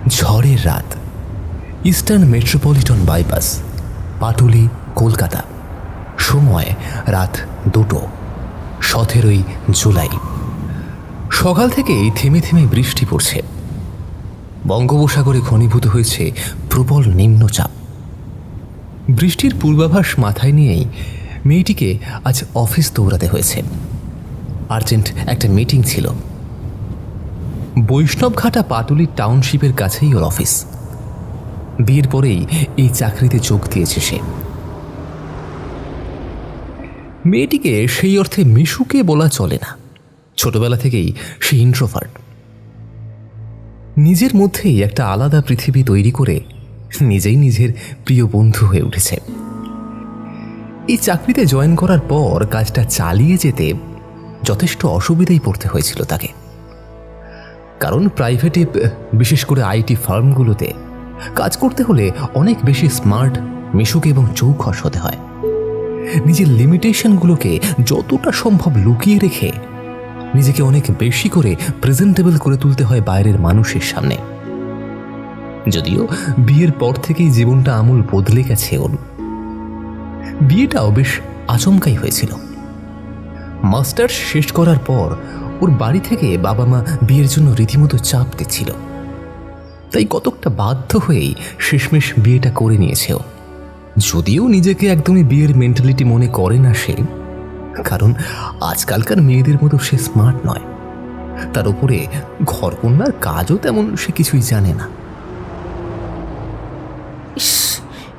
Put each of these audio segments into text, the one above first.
ঝড়ের রাত, eastern metropolitan bypass, Patuli, Kolkata. সময় রাত 2টো, 17ই জুলাই। সকাল থেকেই থেমে থেমে বৃষ্টি পড়ছে। বঙ্গোপসাগরে ঘনীভূত হয়েছে প্রবল নিম্নচাপ। বৃষ্টির পূর্বাভাস মাথায় নিয়েই মেয়েটিকে আজ অফিস দৌড়াতে হয়েছে। আর্জেন্ট একটা মিটিং ছিল। বৈষ্ণবঘাটা পাটুলি টাউনশিপের কাছেই ওর অফিস। বিয়ের পরেই এই চাকরিতে যোগ দিয়েছে সে। মেয়েটিকে সেই অর্থে মিশুকে বলা চলে না। ছোটবেলা থেকেই সে ইন্ট্রোভার্ট। নিজের মধ্যেই একটা আলাদা পৃথিবী তৈরি করে নিজেই নিজের প্রিয় বন্ধু হয়ে উঠেছে। এই চাকরিতে জয়েন করার পর কাজটা চালিয়ে যেতে যথেষ্ট অসুবিধাই পড়তে হয়েছিল তাকে। কারণ প্রাইভেটে, বিশেষ করে আইটি ফার্মগুলোতে কাজ করতে হলে অনেক বেশি স্মার্ট, মিশুক এবং চৌখস হতে হয়। নিজের লিমিটেশনগুলোকে যতটা সম্ভব লুকিয়ে রেখে নিজেকে অনেক বেশি করে প্রেজেন্টেবল করে তুলতে হয় বাইরের মানুষের সামনে। যদিও বিয়ের পর থেকেই জীবনটা আমূল বদলে গেছে ওর। বিয়েটাও বেশ আচমকাই হয়েছিল। মাস্টার্স শেষ করার পর ওর বাড়ি থেকে বাবা মা বিয়ের জন্য রীতিমতো চাপ দিচ্ছিল। তাই কতকটা বাধ্য হয়েই শেষমেশ বিয়েটা করে নিয়েছে ও। যদিও নিজেকে একদমই বিয়ের মেন্টালিটি মনে করে না সে, কারণ আজকালকার মেয়েদের মতো সে স্মার্ট নয়। তার উপরে ঘরকন্যার কাজও তেমন সে কিছুই জানে না।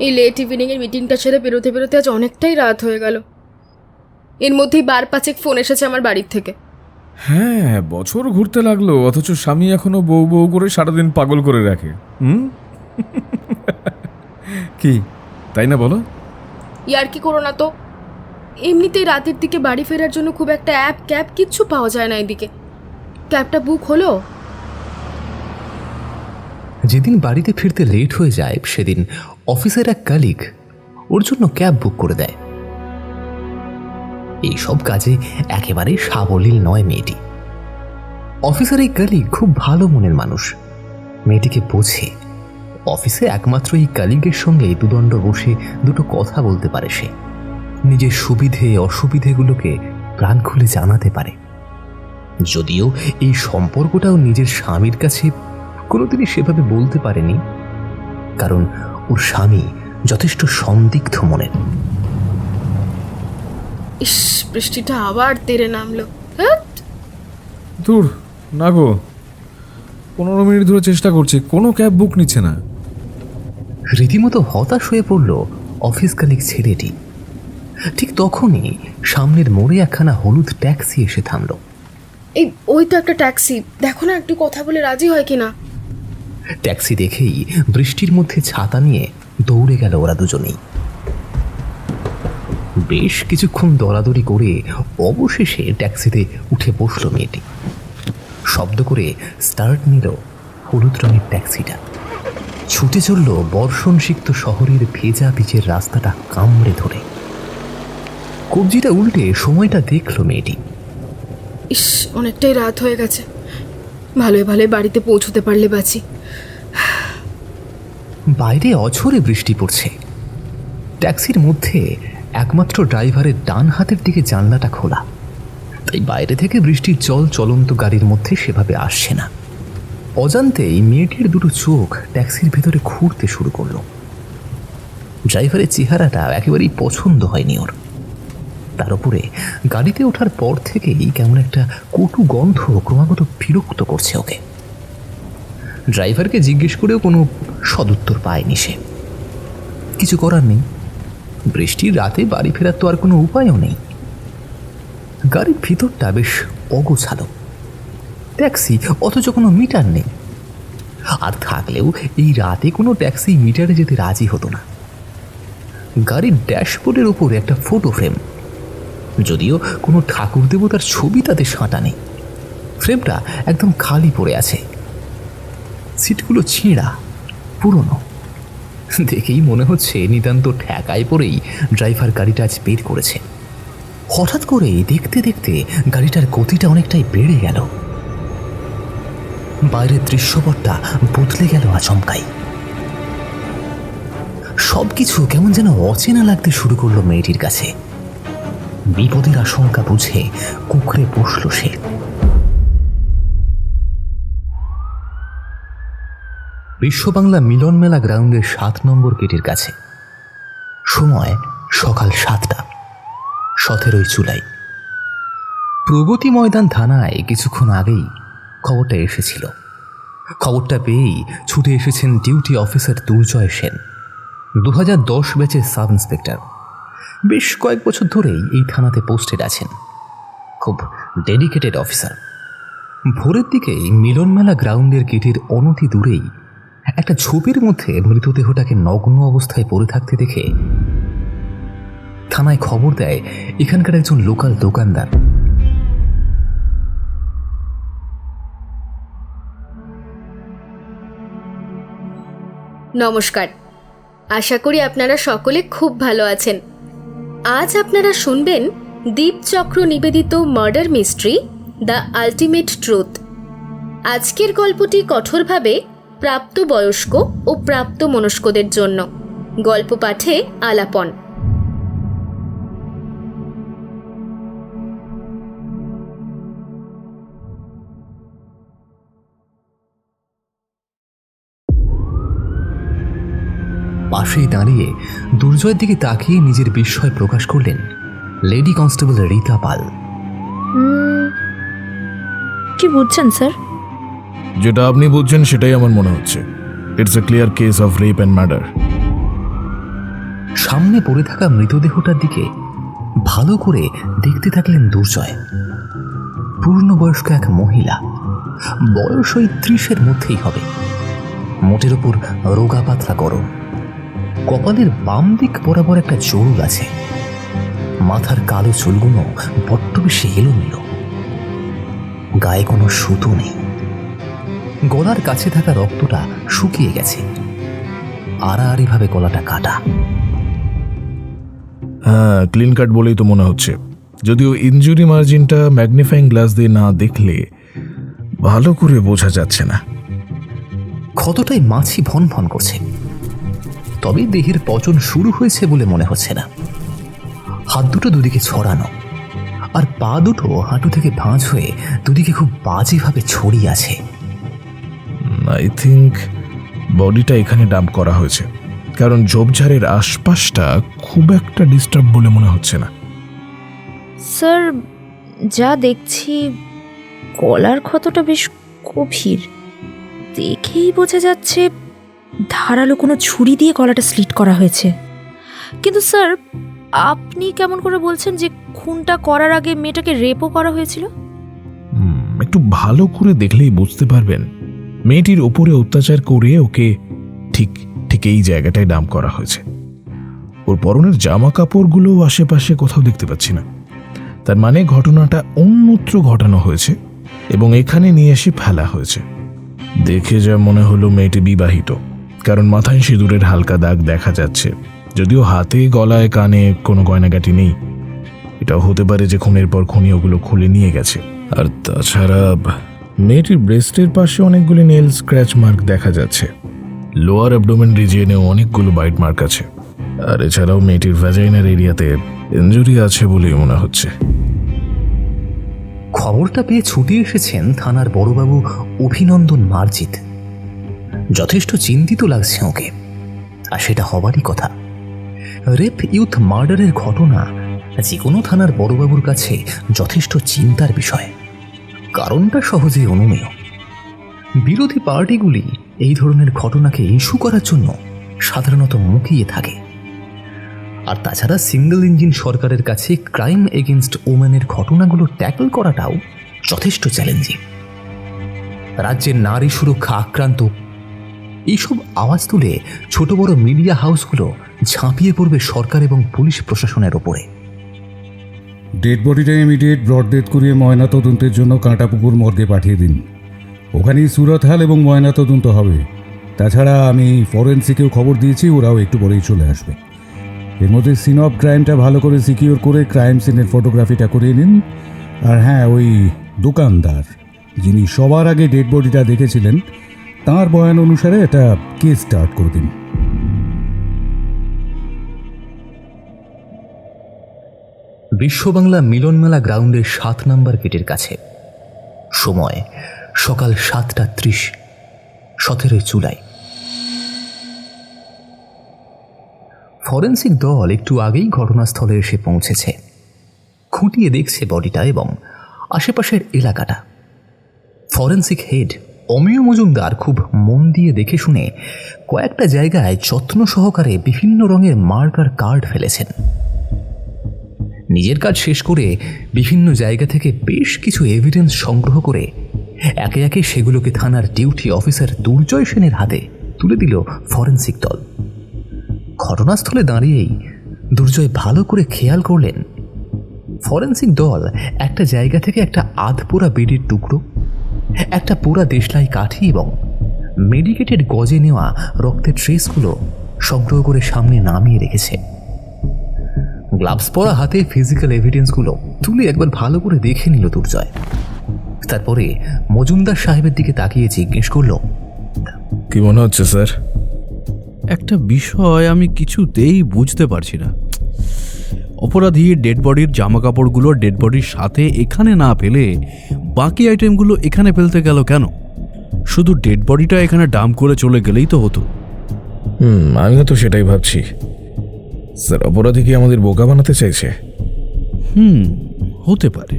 এই লেট ইভিনিং এর মিটিংটা ছেড়ে বেরোতে বেরোতে আজ অনেকটাই রাত হয়ে গেল। এর মধ্যেই 5 ফোন এসেছে আমার বাড়ির থেকে। হ্যাঁ, বছর ঘুরতে লাগলো, অথচ স্বামী এখনো বউ বউ করে সারাদিন পাগল করে রাখে। কি তাই না বলো? ইয়ার কি করো না তো। এমনিতেই রাতের দিকে বাড়ি ফেরার জন্য খুব একটা ক্যাব কিচ্ছু পাওয়া যায় না এদিকে। ক্যাবটা বুক হলো? যেদিন বাড়িতে ফিরতে লেট হয়ে যায় সেদিন অফিসের এক কালিগ ওর জন্য ক্যাব বুক করে দেয়। এইসব কাজে একেবারে সাবলীল নয় মেয়েটি। অফিসের এই কালিগ খুব ভালো মনের মানুষ। মেয়েটিকে বোঝে। অফিসে একমাত্র এই কালিগের সঙ্গে দুদণ্ড বসে দুটো কথা বলতে পারে সে। নিজের সুবিধে অসুবিধেগুলোকে প্রাণ খুলে জানাতে পারে। যদিও এই সম্পর্কটাও নিজের স্বামীর কাছে কোনোদিনই সেভাবে বলতে পারেনি, কারণ ওর স্বামী যথেষ্ট সন্দিগ্ধ মনের। ইস, বৃষ্টিটা আবার তেড়ে নামলো। দূর না গো, 15 মিনিট ধরে চেষ্টা করছি, কোনো ক্যাব বুক নিচ্ছে না। রীতিমতো হতাশ হয়ে পড়ল অফিস কালিগ ছেলেটি। ঠিক তখনই সামনের মোড়ে একখানা হলুদ ট্যাক্সি এসে থামল। ওই তো একটা ট্যাক্সি, দেখো না একটু কথা বলে রাজি হয় কিনা। ট্যাক্সি দেখেই বৃষ্টির মধ্যে ছাতা নিয়ে দৌড়ে গেল ওরা দুজনেই। বেশ কিছুক্ষণ দৌড়াদৌড়ি করে অবশেষে ট্যাক্সিতে উঠে বসল মেয়েটি। শব্দ করে স্টার্ট নিল হলুদ রঙের ট্যাক্সিটা। ছুটে চলল বর্ষণসিক্ত শহরের ভেজা পিচের রাস্তাটা কামড়ে ধরে। কবজিটা উল্টে সময়টা দেখল মেয়েটি। ইস, অনেকটাই রাত হয়ে গেছে। ভালোই ভালোই বাড়িতে পৌঁছতে পারলে বাঁচি। বাইরে অঝরে বৃষ্টি পড়ছে। ট্যাক্সির মধ্যে একমাত্র ড্রাইভারের ডান হাতের দিকে জানলাটা খোলা, তাই বাইরে থেকে বৃষ্টির জল চলন্ত গাড়ির মধ্যে সেভাবে আসছে না। অজান্তেই মেয়েটির দুটো চোখ ট্যাক্সির ভেতরে ঘুরতে শুরু করলো। ড্রাইভারের চেহারাটা একেবারেই পছন্দ হয়নি ওর। তার উপরে গাড়িতে ওঠার পর থেকেই কেমন একটা কটু গন্ধ ক্রমাগত বিরক্ত করছে ওকে। ড্রাইভারকে জিজ্ঞেস করেও কোনো সদুত্তর পায়নি সে। কিছু করার নেই, বৃষ্টির রাতে বাড়ি ফেরার তো আর কোনো উপায়ও নেই। গাড়ির ভিতরটা বেশ অগোছালো। ট্যাক্সি, অথচ কোনো মিটার নেই। আর থাকলেও এই রাতে কোনো ট্যাক্সি মিটারে যেতে রাজি হতো না। গাড়ির ড্যাশবোর্ডের উপরে একটা ফটো ফ্রেম, যদিও কোনো ঠাকুর দেবতার ছবি তাতে সাঁটা নেই। ফ্রেমটা একদম খালি পড়ে আছে। সিটগুলো ছেঁড়া, পুরনো। দেখেই মনে হচ্ছে নিতান্ত ঠেকায় পড়েই ড্রাইভার গাড়িটা আজ বের করেছে। হঠাৎ করে দেখতে দেখতে গাড়িটার গতিটা অনেকটাই বেড়ে গেল। বাইরের দৃশ্যপটটা বদলে গেল আচমকাই। সবকিছু কেমন যেন অচেনা লাগতে শুরু করলো মেয়েটির কাছে। বিপদের আশঙ্কা বুঝে কুঁকড়ে বসল সে। বিশ্ব বাংলা মিলন মেলা গ্রাউন্ডের 7 নম্বর গেটের কাছে। সময় সকাল 7টা, 17 জুলাই। প্রগতি ময়দান থানায় কিছুক্ষণ আগেই খবরটা এসেছিল। খবরটা পেয়েই ছুটে এসেছেন ডিউটি অফিসার দুর্জয় সেন, 2010 ব্যাচের সাব ইন্সপেক্টর। বেশ কয়েক বছর ধরেই এই থানাতে পোস্টেড আছেন, খুব ডেডিকেটেড অফিসার। ভোরের দিকে মিলন মেলা গ্রাউন্ডের গেটের অনতি দূরেই একটা ঝোপের মধ্যে মৃতদেহটাকে নগ্ন অবস্থায় পড়ে থাকতে দেখে থানায় খবর দেয় এখানকার একজন লোকাল দোকানদার। নমস্কার, আশা করি আপনারা সকলে খুব ভালো আছেন। আজ আপনারা শুনবেন দীপচক্র নিবেদিত murder mystery the ultimate truth. আজকের গল্পটি কঠোরভাবে প্রাপ্তবয়স্ক ও প্রাপ্তমনস্কদের জন্য। গল্প পাঠে আলাপন। পাশেই দাঁড়িয়ে দুর্জয়ের দিকে তাকিয়ে নিজের বিস্ময় প্রকাশ করলেন লেডি কনস্টেবল রীতা পাল। কি বুঝছেন স্যার? যেটা আপনি বুঝছেন সেটাই আমার মনে হচ্ছে। It's a clear case of rape and murder. সামনে পড়ে থাকা মৃতদেহটার দিকে ভালো করে দেখতে থাকলেন দুর্জয়। পূর্ণবয়স্ক এক মহিলা, বয়স ওই 30-এর মধ্যেই হবে। মোটের ওপর রোগা পাতলা গরম, কপালের বাম দিক বরাবর একটা জোড় আছে। মাথার কালো চুলগুলো বড্ড বেশি এলোমেলো, গায়ে কোনো সুতো নেই। গলার কাছে থাকা রক্তটা শুকিয়ে গেছে, আড়াআড়ি ভাবে গলাটা কাটা। হ্যাঁ, ক্লিন কাট বলেই তো মনে হচ্ছে, যদিও ইনজুরি মার্জিনটা ম্যাগনিফাইং গ্লাস দিয়ে না দেখলে ভালো করে বোঝা যাচ্ছে না। ক্ষতটাই মাছি ভন ভন করছে, তবে দেহের পচন শুরু হয়েছে বলে মনে হচ্ছে না। হাত দুটো দুদিকে ছড়ানো, আর পা দুটো হাঁটু থেকে ভাঁজ হয়ে দুদিকে খুব বাজেভাবে ছড়িয়ে আছে। আই থিঙ্ক বডিটা এখানে ডাম্প করা হয়েছে, কারণ ঝোপঝাড়ের আশপাশটা খুব একটা ডিস্টার্ব বলে মনে হচ্ছে না। স্যার, যা দেখছি গলার ক্ষতটা বেশ গভীর। দেখেই বোঝা যাচ্ছে ধারালো কোনো ছুরি দিয়ে গলাটা স্লিট করা হয়েছে। কিন্তু স্যার, আপনি কেমন করে বলছেন যে খুনটা করার আগে মেয়েটাকে রেপও করা হয়েছিল? একটু ভালো করে দেখলেই বুঝতে পারবেন মেয়েটির ওপরে অত্যাচার করে ওকে ঠিক ঠিক এই জায়গাটায় ডাম্প করা হয়েছে। ওর পরনের জামা কাপড়গুলো আশেপাশে কোথাও দেখতে পাচ্ছি না। তার মানে ঘটনাটা অন্যত্র ঘটানো হয়েছে এবং এখানে নিয়ে এসে ফেলা হয়েছে। দেখে যা মনে হলো মেয়েটি বিবাহিত, কারণ মাথায় সিঁদুরের হালকা দাগ দেখা যাচ্ছে, যদিও হাতে গলায় কানে কোনো গয়নাগাটি নেই। এটাও হতে পারে যে খুনের পর খুনি ওগুলো খুলে নিয়ে গেছে। আর তাছাড়া মেয়েটির ব্রেস্টের পাশে অনেকগুলি নেল স্ক্র্যাচ মার্ক দেখা যাচ্ছে। লোয়ার অ্যাবডোমেন রিজিয়নেও অনেকগুলো বাইট মার্ক আছে। আর এছাড়াও মেয়েটির ভ্যাজাইনার এরিয়াতে ইনজুরি আছে বলেই মনে হচ্ছে। খবরটা পেয়ে ছুটে এসেছেন থানার বড়বাবু অভিনন্দন মার্জিত। যথেষ্ট চিন্তিত লাগছে ওকে, আর সেটা হবারই কথা। রেপ ইউথ মার্ডারের ঘটনা যে কোনো থানার বড়বাবুর কাছে যথেষ্ট চিন্তার বিষয়। কারণটা সহজেই অনুমেয়। বিরোধী পার্টিগুলি এই ধরনের ঘটনাকে ইস্যু করার জন্য সাধারণত মুখিয়ে থাকে। আর তাছাড়া সিঙ্গল ইঞ্জিন সরকারের কাছে ক্রাইম এগেনস্ট ওমেনের ঘটনাগুলো ট্যাকল করাটাও যথেষ্ট চ্যালেঞ্জিং। রাজ্যের নারী সুরক্ষা আক্রান্ত, এইসব আওয়াজ তুলে ছোট বড় মিডিয়া হাউসগুলো ঝাঁপিয়ে পড়বে সরকার এবং পুলিশ প্রশাসনের ওপরে। ডেড বডিটা ইমিডিয়েট ব্রড ডেথ করিয়ে ময়না তদন্তের জন্য কাঁটাপুকুর মর্গে পাঠিয়ে দিন। ওখানেই সুরতহাল এবং ময়না তদন্ত হবে। তাছাড়া আমি ফরেন্সিকেও খবর দিয়েছি, ওরাও একটু পরেই চলে আসবে। এর মধ্যে সিন অফ ক্রাইমটা ভালো করে সিকিউর করে ক্রাইম সিনের ফটোগ্রাফিটা করিয়ে নিন। আর হ্যাঁ, ওই দোকানদার যিনি সবার আগে ডেড বডিটা দেখেছিলেন তার বয়ান অনুসারে একটা কেস স্টার্ট করে দিন। বিশ্ববাংলা মিলনমেলা গ্রাউন্ডের 7 নম্বর গেটের কাছে। সময় সকাল 7:30, 17 জুলাই। ফরেন্সিক দল একটু আগেই ঘটনাস্থলে এসে পৌঁছেছে। খুঁটিয়ে দেখছে বডিটা এবং আশেপাশের এলাকাটা। ফরেন্সিক হেড অমিয় মজুমদার খুব মন দিয়ে দেখে শুনে কয়েকটা জায়গায় যত্ন সহকারে বিভিন্ন রঙের মার্কার কার্ড ফেলেছেন। নিজের কাজ শেষ করে বিভিন্ন জায়গা থেকে বেশ কিছু এভিডেন্স সংগ্রহ করে একে একে সেগুলোকে থানার ডিউটি অফিসার দুর্জয় সেনের হাতে তুলে দিল ফরেন্সিক দল। ঘটনাস্থলে দাঁড়িয়েই দুর্জয় ভালো করে খেয়াল করলেন ফরেন্সিক দল একটা জায়গা থেকে একটা আধপোড়া বেডির টুকরো, একটা পোড়া দেশলাই কাঠি এবং মেডিকেটেড গজে নেওয়া রক্তের ট্রেসগুলো সংগ্রহ করে সামনে নামিয়ে রেখেছে। গ্লাভস পরা হাতে ফিজিক্যাল এভিডেন্সগুলো তুলে একবার ভালো করে দেখে নিল দুর্জয়। তারপরে মজুমদার সাহেবের দিকে তাকিয়ে জিজ্ঞেস করল, কি মনে হচ্ছে স্যার? একটা বিষয় আমি কিছুতেই বুঝতে পারছি না। অপরাধী ডেড বডির জামা কাপড়গুলো ডেড বডির সাথে এখানে না ফেলে বাকি আইটেমগুলো এখানে ফেলতে গেল কেন? শুধু ডেড বডিটা এখানে ডাম্প করে চলে গেলেই তো হতো। আমিও তো সেটাই ভাবছি স্যার। অপরাধী কি আমাদের বোকা বানাতে চাইছে? হতে পারে,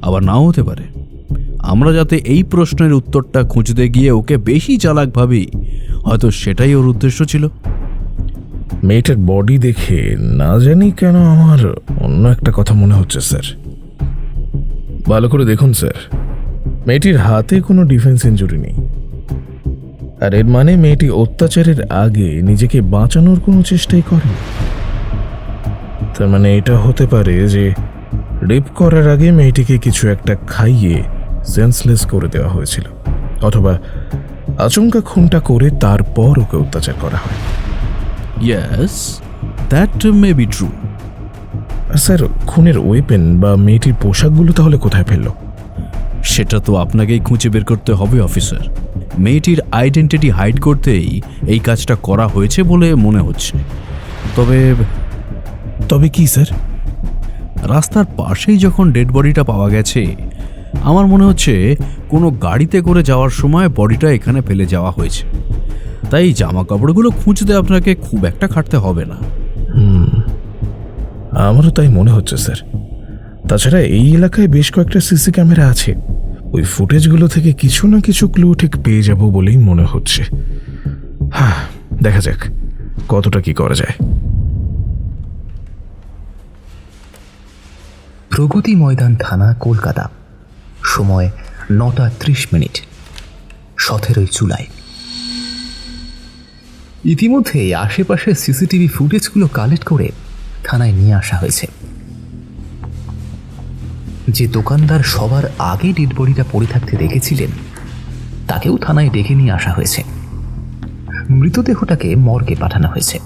আবার নাও হতে পারে। আমরা যাতে এই প্রশ্নের উত্তরটা খুঁজতে গিয়ে ওকে বেশি চালাক ভাবি, হয়তো সেটাই ওর উদ্দেশ্য ছিল। মেয়েটার বডি দেখে না জানি কেন আমার অন্য একটা কথা মনে হচ্ছে স্যার। ভালো করে দেখুন স্যার, মেয়েটির হাতে কোনো ডিফেন্স ইনজুরি নেই। আর এর মানে মেয়েটি অত্যাচারের আগে নিজেকে বাঁচানোর কোনো চেষ্টাই করেনি। তার মানে এটা হতে পারে যে রেপ করার আগে মেয়েটিকে কিছু একটা খাইয়ে সেন্সলেস করে দেওয়া হয়েছিল, অথবা আচমকা খুনটা করে তারপর ওকে অত্যাচার করা হয়। Yes, that may be true. Sir, খুনের ওয়েপেন বা মেয়েটির পোশাকগুলো তাহলে কোথায় ফেললো? সেটা তো আপনাকেই খুঁজে বের করতে হবে অফিসার। মেয়েটির আইডেন্টিটি হাইড করতেই এই কাজটা করা হয়েছে বলে মনে হচ্ছে। তবে কি স্যার? রাস্তার পাশেই যখন ডেড বডিটা পাওয়া গেছে, আমার মনে হচ্ছে কোনো গাড়িতে করে যাওয়ার সময় বডিটা এখানে ফেলে যাওয়া হয়েছে। তাই জামা কাপড়গুলো খুঁজতে আপনাকে খুব একটা খাটতে হবে না। আমারও তাই মনে হচ্ছে স্যার। তাছাড়া এই এলাকায় বেশ কয়েকটা সিসি ক্যামেরা আছে, ওই ফুটেজগুলো থেকে কিছু না কিছু ক্লু ঠিক পেয়ে যাব বলেই মনে হচ্ছে। হ্যাঁ, দেখা যাক কতটা কি করা যায়। প্রগতি ময়দান থানা, কলকাতা। সময় 9:30, 17 জুলাই। ইতিমধ্যে আশেপাশে সিসিটিভি ফুটেজগুলো কালেক্ট করে থানায় নিয়ে আসা হয়েছে। যে দোকানদার সবার আগে ডেড বডিটা পড়ে থাকতে দেখেছিলেন তাকেও থানায় ডেকে নিয়ে আসা হয়েছে। মৃতদেহটাকে মর্গে পাঠানো হয়েছে।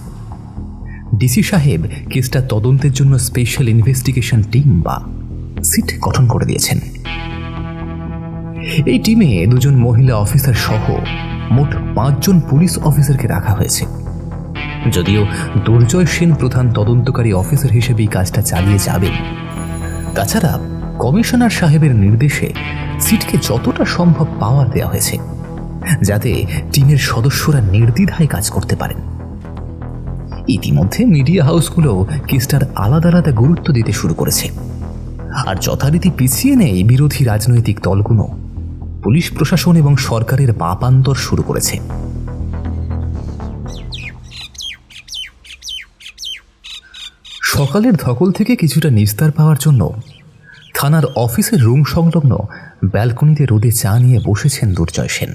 ডিসি সাহেব কেসটা তদন্তের জন্য স্পেশাল ইনভেস্টিগেশন টিম বা সিট গঠন করে দিয়েছেন। এই টিমে 2 জন মহিলা অফিসার সহ মোট 5 জন পুলিশ অফিসারকে রাখা হয়েছে। যদিও দুর্জয় সেন প্রধান তদন্তকারী অফিসার হিসেবেই কাজটা চালিয়ে যাবেন, তাছাড়া কমিশনার সাহেবের নির্দেশে সিটকে যতটা সম্ভব পাওয়ার দেওয়া হয়েছে যাতে টিমের সদস্যরা নির্দ্বিধায় কাজ করতে পারেন। ইতিমধ্যে মিডিয়া হাউসগুলো কেসটার আলাদা আলাদা গুরুত্ব দিতে শুরু করেছে, আর যথারীতি পিছিয়ে নেই বিরোধী রাজনৈতিক দলগুলো। পুলিশ প্রশাসন এবং সরকারের পাপান্তর শুরু করেছে। সকালের ধকল থেকে কিছুটা নিস্তার পাওয়ার জন্য থানার অফিসের রুম সংলগ্ন ব্যালকনিতে রোদে চা নিয়ে বসেছেন দুর্জয় সেন।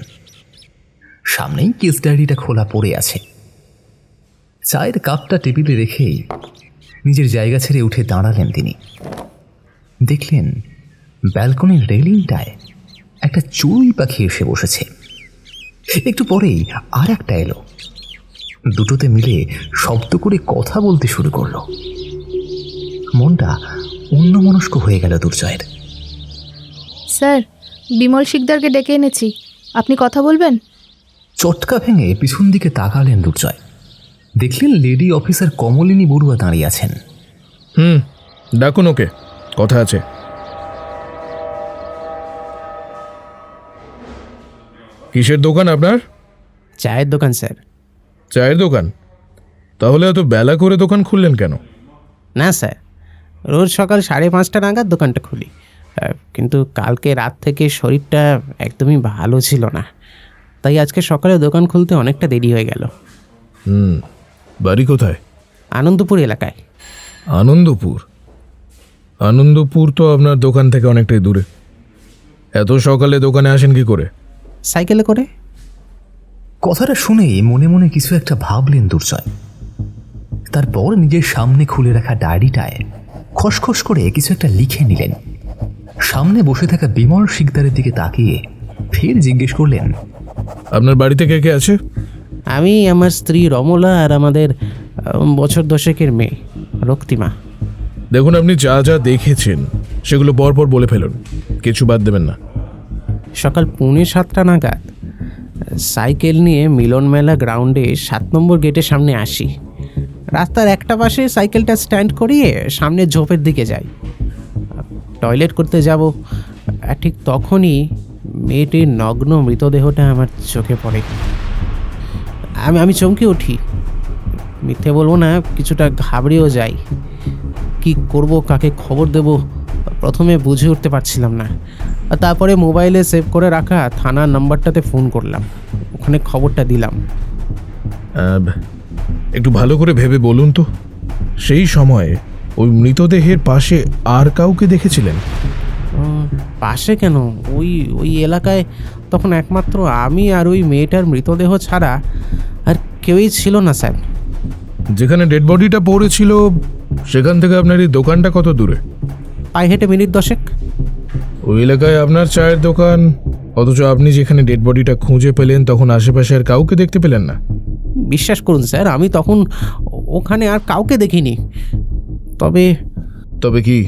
সামনেই কেস ডায়েরিটা খোলা পড়ে আছে। চায়ের কাপটা টেবিলে রেখেই নিজের জায়গা ছেড়ে উঠে দাঁড়ালেন তিনি। দেখলেন ব্যালকনির রেলিংটায় একটা চড়ুই পাখি এসে বসেছে। একটু পরেই আর একটা এলো। দুটোতে মিলে শব্দ করে কথা বলতে শুরু করলো। মনটা অন্যমনস্ক হয়ে গেল দুর্জয়ের। স্যার, বিমল শিকদারকে ডেকে এনেছি, আপনি কথা বলবেন? চটকা ভেঙে পিছন দিকে তাকালেন দুর্জয়। দেখলেন লেডি অফিসার কমলিনী বড়ুয়া দাঁড়িয়ে আছেন। ডাকুন ওকে, কথা আছে। কিসের দোকান আপনার? চায়ের দোকান স্যার। চায়ের দোকান? তাহলে এত বেলা করে দোকান খুললেন কেন? না স্যার, রোজ সকাল 5:30 নাগাদ দোকানটা খুলি, কিন্তু কালকে রাত থেকে শরীরটা একদমই ভালো ছিল না, তাই আজকে সকালে দোকান খুলতে অনেকটা দেরি হয়ে গেল। বাড়ি কোথায়? আনন্দপুর এলাকায়। আনন্দপুর? আনন্দপুর তো আপনার দোকান থেকে অনেকটাই দূরে। এত সকালে দোকানে আসেন কি করে? সাইকেলে করে। কথাটা শুনেই মনে মনে কিছু একটা ভাবলেন দুর্জয়। তারপর নিজের সামনে খুলে রাখা ডায়েরিটায় খসখস করে কিছু একটা লিখে নিলেন। সামনে বসে থাকা বিমল শিকদারের দিকে তাকিয়ে ফের জিজ্ঞেস করলেন, আপনার বাড়িতে কে কে আছে? আমি, আমার স্ত্রী রমলা আর আমাদের বছর 10-এর মেয়ে রক্তিমা। দেখুন, আপনি যা যা দেখেছেন সেগুলো পরপর বলে ফেলুন, কিছু বাদ দেবেন না। সকাল 6:45 নাগাদ সাইকেল নিয়ে মিলন মেলা গ্রাউন্ডে 7 নম্বর গেটের সামনে আসি। রাস্তার একটা পাশে সাইকেলটা স্ট্যান্ড করিয়ে সামনে ঝোপের দিকে যাই। টয়লেট করতে যাব, ঠিক তখনই মেয়েটির নগ্ন মৃতদেহটা আমার চোখে পড়ে। আমি চমকে উঠি, মিথ্যে বলবো না, কিছুটা ঘাবড়েও যাই। কি করব, কাকে খবর দেব, প্রথমে বুঝে উঠতে পারছিলাম না। তারপরে মোবাইলে সেভ করে রাখা থানার নাম্বারটাতে ফোন করলাম, ওখানে খবরটা দিলাম। একটু ভালো করে ভেবে বলুন তো, সেই সময়ে ওই মৃতদেহের পাশে আর কাউকে দেখেছিলেন? পাশে কেন, ওই এলাকায় তখন একমাত্র আমি আর ওই মেয়েটার মৃতদেহ ছাড়া আর কেউই ছিল না স্যার। যেখানে ডেড বডিটা পড়েছিল সেখান থেকে আপনার এই দোকানটা কত দূরে? পায়ে হেঁটে মিনিট 10। ওই এলাকায় আপনার চায়ের দোকান, অথচ আপনি যেখানে ডেড বডিটা খুঁজে পেলেন তখন আশেপাশে আর কাউকে দেখতে পেলেন না? বিশ্বাস করুন স্যার, আমি তখন ওখানে আর কাউকে দেখিনি। তবে কি?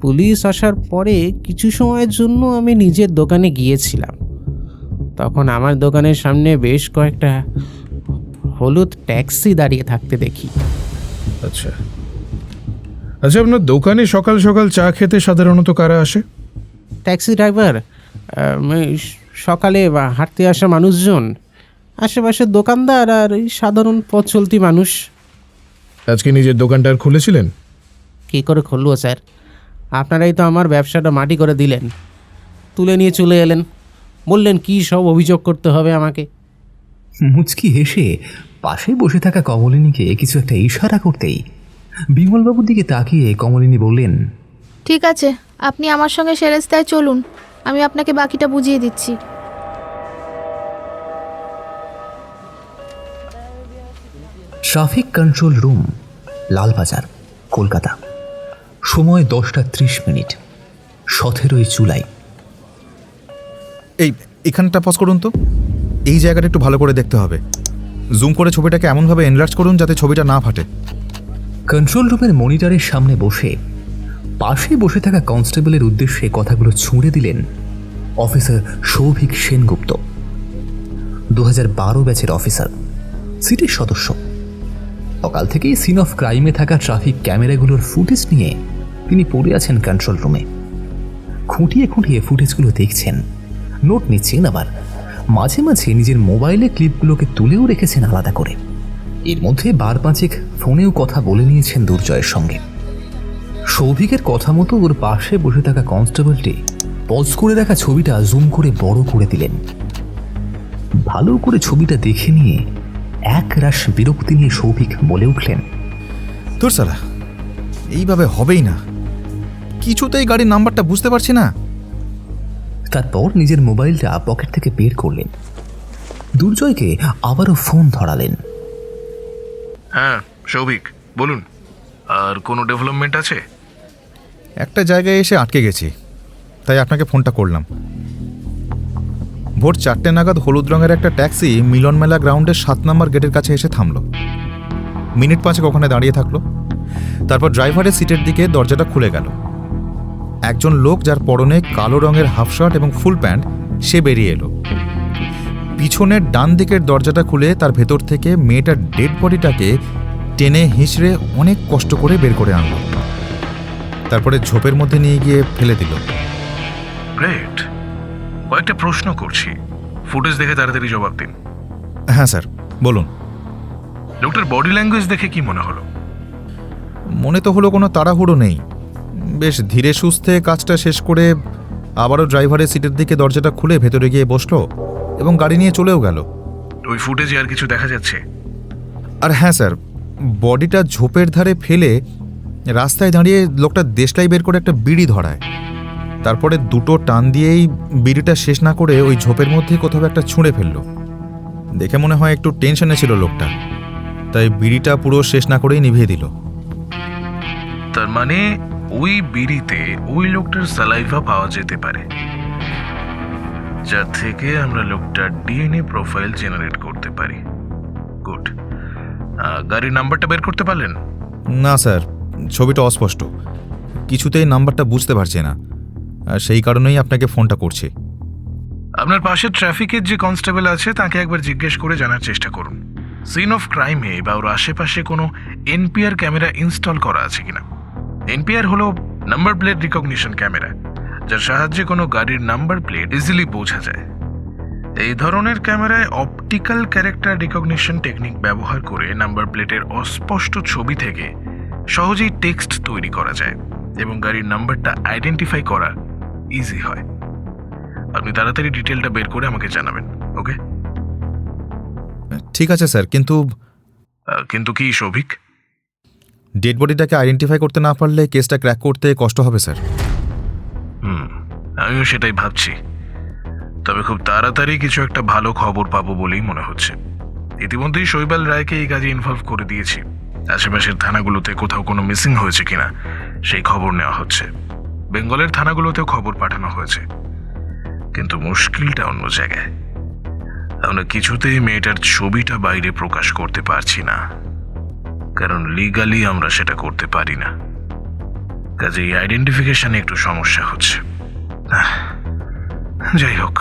পুলিশ আসার পরে কিছু সময়ের জন্য আমি নিজের দোকানে গিয়েছিলাম। তখন আমার দোকানের সামনে বেশ কয়েকটা হলুদ ট্যাক্সি দাঁড়িয়ে থাকতে দেখি। আচ্ছা, আপনার দোকানে সকাল সকাল চা খেতে সাধারণত কারা আসে? ট্যাক্সি ড্রাইভার, সকালে হাঁটতে আসা মানুষজন, আশেপাশের দোকানদার আর এই সাধারণ পথ চলতি মানুষ। আজকে নিজের দোকানটা আর খুলেছিলেন? কী করে খুলবো স্যার, আপনারাই তো আমার ব্যবসাটা মাটি করে দিলেন, তুলে নিয়ে চলে এলেন, বললেন কি সব অভিযোগ করতে হবে আমাকে। মুচকি হেসে পাশে বসে থাকা কমলিনীকে কিছু একটা ইশারা করতেই বিমলবাবুর দিকে তাকিয়ে কমলিনী বললেন, ঠিক আছে, আপনি আমার সঙ্গে সেরেস্তায় চলুন, আমি আপনাকে বাকিটা বুঝিয়ে দিচ্ছি। Traffic control room, Lalbazar, Kolkata. সময় 10:30। 17 জুলাই। এখানটা পজ করুন তো, এই জায়গাটা একটু ভালো করে দেখতে হবে। জুম করে ছবিটাকে এমনভাবে এনলার্জ করুন যাতে ছবিটা না ফাটে। কন্ট্রোল রুমের মনিটরের সামনে বসে পাশে বসে থাকা কনস্টেবলের উদ্দেশ্যে কথাগুলো ছুঁড়ে দিলেন অফিসার সৌভিক সেনগুপ্ত। 2012 ব্যাচের অফিসার, সিটির সদস্য। সকাল থেকেই সিন অফ ক্রাইমে থাকা ট্রাফিক ক্যামেরাগুলোর ফুটেজ নিয়ে তিনি পড়ে আছেন কন্ট্রোল রুমে। খুঁটিয়ে খুঁটিয়ে ফুটেজগুলো দেখছেন, নোট নিচ্ছেন, আবার মাঝে মাঝে নিজের মোবাইলে ক্লিপগুলোকে তুলেও রেখেছেন আলাদা করে। এর মধ্যে 5-6 ফোনেও কথা বলে নিয়েছেন দুর্জয়ের সঙ্গে। সৌভিকের কথা মতো ওর পাশে বসে থাকা কনস্টেবলটি পজ করে রাখা ছবিটা জুম করে বড় করে দিলেন। ভালো করে ছবিটা দেখে নিয়ে এক রাশ বিরক্তি নিয়ে সৌভিক বলে উঠলেন, তোর সালা, এইভাবে হবেই না, কিছুতেই গাড়ির নাম্বারটা বুঝতে পারছি না। তারপর নিজের মোবাইলটা পকেট থেকে বের করলেন, দুর্জয়কে আবারও ফোন ধরালেন। হ্যাঁ সৌভিক, বলুন, আর কোনো ডেভেলপমেন্ট আছে? একটা জায়গায় এসে আটকে গেছি, তাই আপনাকে ফোনটা করলাম। ভোর 4টে নাগাদ হলুদ রঙের একটা ট্যাক্সি মিলন মেলা গ্রাউন্ডের 7 নম্বর গেটের কাছে এসে থামলো। মিনিট 5 ওখানে দাঁড়িয়ে থাকলো, তারপর ড্রাইভারের সিটের দিকে দরজাটা খুলে গেল। একজন লোক যার পরনে কালো রঙের হাফ শার্ট এবং ফুল প্যান্ট সে বেরিয়ে এলো। পিছনের ডান দিকের দরজাটা খুলে তার ভেতর থেকে মেয়েটার ডেড বডিটাকে টেনে হিঁচড়ে অনেক কষ্ট করে বের করে আনলো, তারপরে ঝোপের মধ্যে নিয়ে গিয়ে ফেলে দিল। গ্রেট। কয়েকটা প্রশ্ন করছি, ফুটেজ দেখে তাড়াতাড়ি জবাব দিন। হ্যাঁ স্যার, বলুন। লোকটার বডি ল্যাঙ্গুয়েজ দেখে কি মনে হলো? মনে তো হলো কোনো তাড়াহুড়ো নেই, বেশ ধীরে সুস্থে কাজটা শেষ করে আবারও ড্রাইভারের সিটের দিকে দরজাটা খুলে ভেতরে গিয়ে বসলো এবং গাড়ি নিয়ে চলেও গেল। ওই ফুটেজে আর কিছু দেখা যাচ্ছে? আর হ্যাঁ স্যার, বডিটা ঝোপের ধারে ফেলে রাস্তায় দাঁড়িয়ে লোকটা দেশলাই বের করে একটা বিড়ি ধরায়, তারপরে দুটো টান দিয়েই বিড়িটা শেষ না করে ওই ঝোপের মধ্যে কোথাও একটা ছুঁড়ে ফেললো। দেখে মনে হয় একটু টেনশনে ছিল লোকটা, তাই বিড়িটা পুরো শেষ না করেই নিভিয়ে দিল। তার মানে ওই বিড়িতে ওই লোকটার সালাইভা পাওয়া যেতে পারে, যার থেকে আমরা লোকটার ডিএনএ প্রোফাইল জেনারেট করতে পারি। গুড। গাড়ির নাম্বারটা বের করতে পারলেন? না স্যার, ছবিটা অস্পষ্ট, কিছুতেই নাম্বারটা বুঝতে পারছি না, আর সেই কারণেই আপনাকে ফোনটা করছি। আপনার পাশে ট্রাফিকের যে কনস্টেবল আছে তাকে একবার জিজ্ঞেস করে জানার চেষ্টা করুন সিন অফ ক্রাইমে বা ওর আশেপাশে কোনো এনপিআর ক্যামেরা ইনস্টল করা আছে কিনা। এনপিআর হলো নাম্বার প্লেট রিকগনিশন ক্যামেরা, যার সাহায্যে কোনো গাড়ির নাম্বার প্লেট ইজিলি বোঝা যায়। এই ধরনের ক্যামেরায় অপটিক্যাল ক্যারেক্টার রিকগনিশন টেকনিক ব্যবহার করে নাম্বার প্লেটের অস্পষ্ট ছবি থেকে সহজেই টেক্সট তৈরি করা যায় এবং গাড়ির নাম্বারটা আইডেন্টিফাই করা ইজি হয়। আপনি তাড়াতাড়ি ডিটেলটা বের করে আমাকে জানাবেন, ওকে? ঠিক আছে স্যার, কিন্তু কি সৌভিক? ডেড বডিটাকে আইডেন্টিফাই করতে না পারলে কেসটা ক্র্যাক করতে কষ্ট হবে স্যার। আমিও সেটাই ভাবছি, তবে খুব তাড়াতাড়ি কিছু একটা ভালো খবর পাবো বলেই মনে হচ্ছে। ইতিমধ্যেই শৈবাল রায়কে এই কাজে ইনভলভ করে দিয়েছি। আশেপাশের থানাগুলোতে কোথাও কোনো মিসিং হয়েছে কিনা সেই খবর নেওয়া হচ্ছে। বেঙ্গলের থানাগুলোতেও খবর পাঠানো হয়েছে, কিন্তু মুশকিলটা অন্য জায়গায়। আমরা কিছুতেই মেয়েটার ছবিটা বাইরে প্রকাশ করতে পারছি না, কারণ লিগালি আমরা সেটা করতে পারি না। কাজেই আইডেন্টিফিকেশনে একটু সমস্যা হচ্ছে। যাই হোক,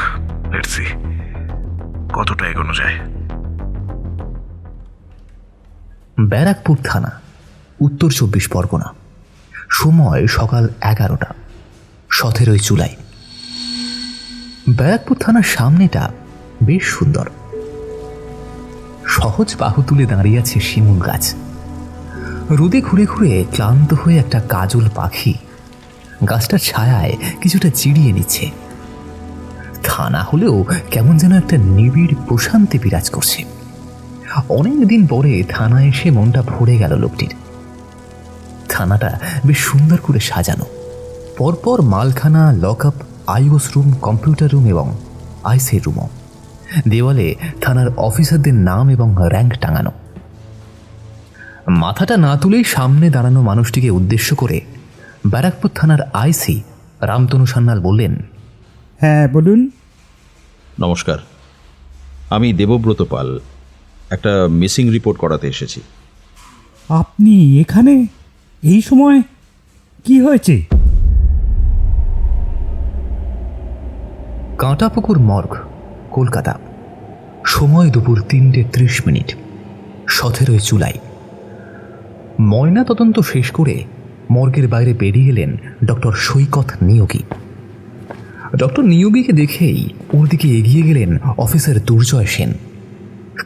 লেটস সি কতটা এগোনো যায়। ব্যারাকপুর থানা, উত্তর 24 পরগনা। সময় সকাল 11টা, 17 জুলাই। ব্যারাকপুর থানার সামনেটা বেশ সুন্দর। সহজ বাহু তুলে দাঁড়িয়ে আছে শিমুল গাছ। রোদে ঘুরে ঘুরে ক্লান্ত হয়ে একটা কাজল পাখি গাছটার ছায়ায় কিছুটা চিড়িয়ে নিচ্ছে। থানা হলেও কেমন যেন একটা নিবিড় প্রশান্তি বিরাজ করছে। অনেকদিন পরে থানায় এসে মনটা ভরে গেল লোকটির। থানাটা বেশ সুন্দর করে সাজানো, পরপর মালখানা, লক আপ, আইওস রুম, কম্পিউটার রুম এবং আইসি রুমও। দেওয়ালে থানার অফিসারদের নাম এবং র্যাঙ্ক টাঙানো। মাথাটা না তুলেই সামনে দাঁড়ানো মানুষটিকে উদ্দেশ্য করে ব্যারাকপুর থানার আইসি রামতনু সান্যাল বললেন, হ্যাঁ বলুন। নমস্কার, আমি দেবব্রত পাল, একটা মিসিং রিপোর্ট করাতে এসেছি। আপনি এখানে এই সময়? কি হয়েছে? কাঁটাপুকুর মর্গ, কলকাতা। সময় দুপুর 3:30, 17 জুলাই। ময়না তদন্ত শেষ করে মর্গের বাইরে বেরিয়ে এলেন ডক্টর সৈকত নিয়োগী। ডক্টর নিয়োগীকে দেখেই ওর দিকে এগিয়ে গেলেন অফিসার দুর্জয় সেন।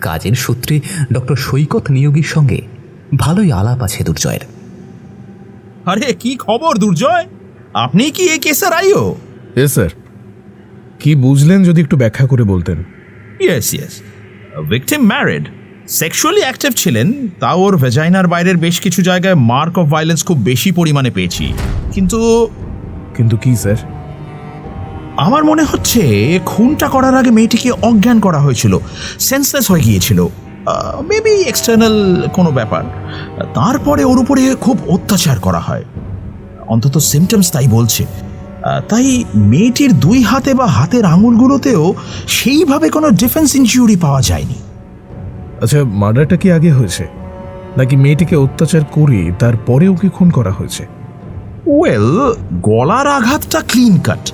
কাজের সূত্রে ডক্টর সৈকত নিয়োগীর সঙ্গে ভালোই আলাপ আছে দুর্জয়ের। আরে কি খবর দুর্জয়, আপনি কি এই কেসের আইও? এ স্যার, কি বুঝলেন যদি একটু ব্যাখ্যা করে বলতেন। Yes, victim married, sexually active ছিলেন, তাও ওর ভেজাইনার বাইরের বেশ কিছু জায়গায় মার্ক অফ ভায়োলেন্স খুব বেশি পরিমাণে পেয়েছি। কিন্তু কি স্যার? আমার মনে হচ্ছে খুনটা করার আগে মেয়েটিকে অজ্ঞান করা হয়েছিল, সেন্সলেস হয়ে গিয়েছিল, মেবি এক্সটার্নাল কোনো ব্যাপার। তারপরে ওর উপরে খুব অত্যাচার করা হয়, অন্তত সিমটমস তাই বলছে। তাই মেয়েটির 2 হাতে বা হাতের আঙুলগুলোতেও সেইভাবে কোনো ডিফেন্স ইনজুরি পাওয়া যায়নি। আচ্ছা, মার্ডারটা কি আগে হয়েছে নাকি মেয়েটিকে অত্যাচার করে তারপরে ওকে খুন করা হয়েছে? ওয়েল, গলার আঘাতটা ক্লিন কাট।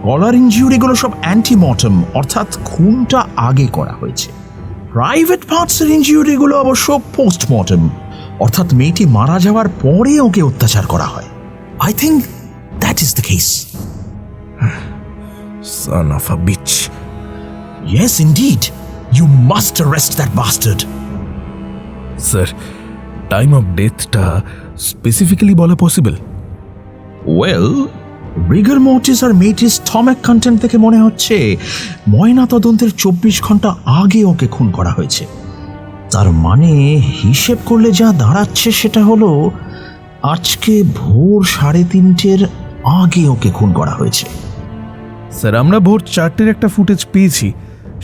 গলার ইনজিউরিগুলো সব অ্যান্টিমর্টেম, অর্থাৎ খুনটা আগে করা হয়েছে। প্রাইভেট পার্টসের ইনজিউরিগুলো অবশ্য পোস্টমর্টেম, অর্থাৎ মেয়েটি মারা যাওয়ার পরে ওকে অত্যাচার করা হয়। I think that is the case. Son of a bitch. Yes, indeed. You must arrest that bastard. Sir, time of ডেথটা স্পেসিফিক্যালি বলা পসিবল? ওয়েল, রিগার মোর্টিস আর মেয়েটির স্টমাক কন্টেন্ট থেকে মনে হচ্ছে ময়না তদন্তের 24 ঘন্টা আগে ওকে খুন করা হয়েছে। তার মানে হিসেব করলে যা দাঁড়াচ্ছে সেটা হলো আজকে ভোর 3:30-এর আগে ওকে খুন করা হয়েছে। স্যার, আমরা ভোর 4টের একটা ফুটেজ পেয়েছি।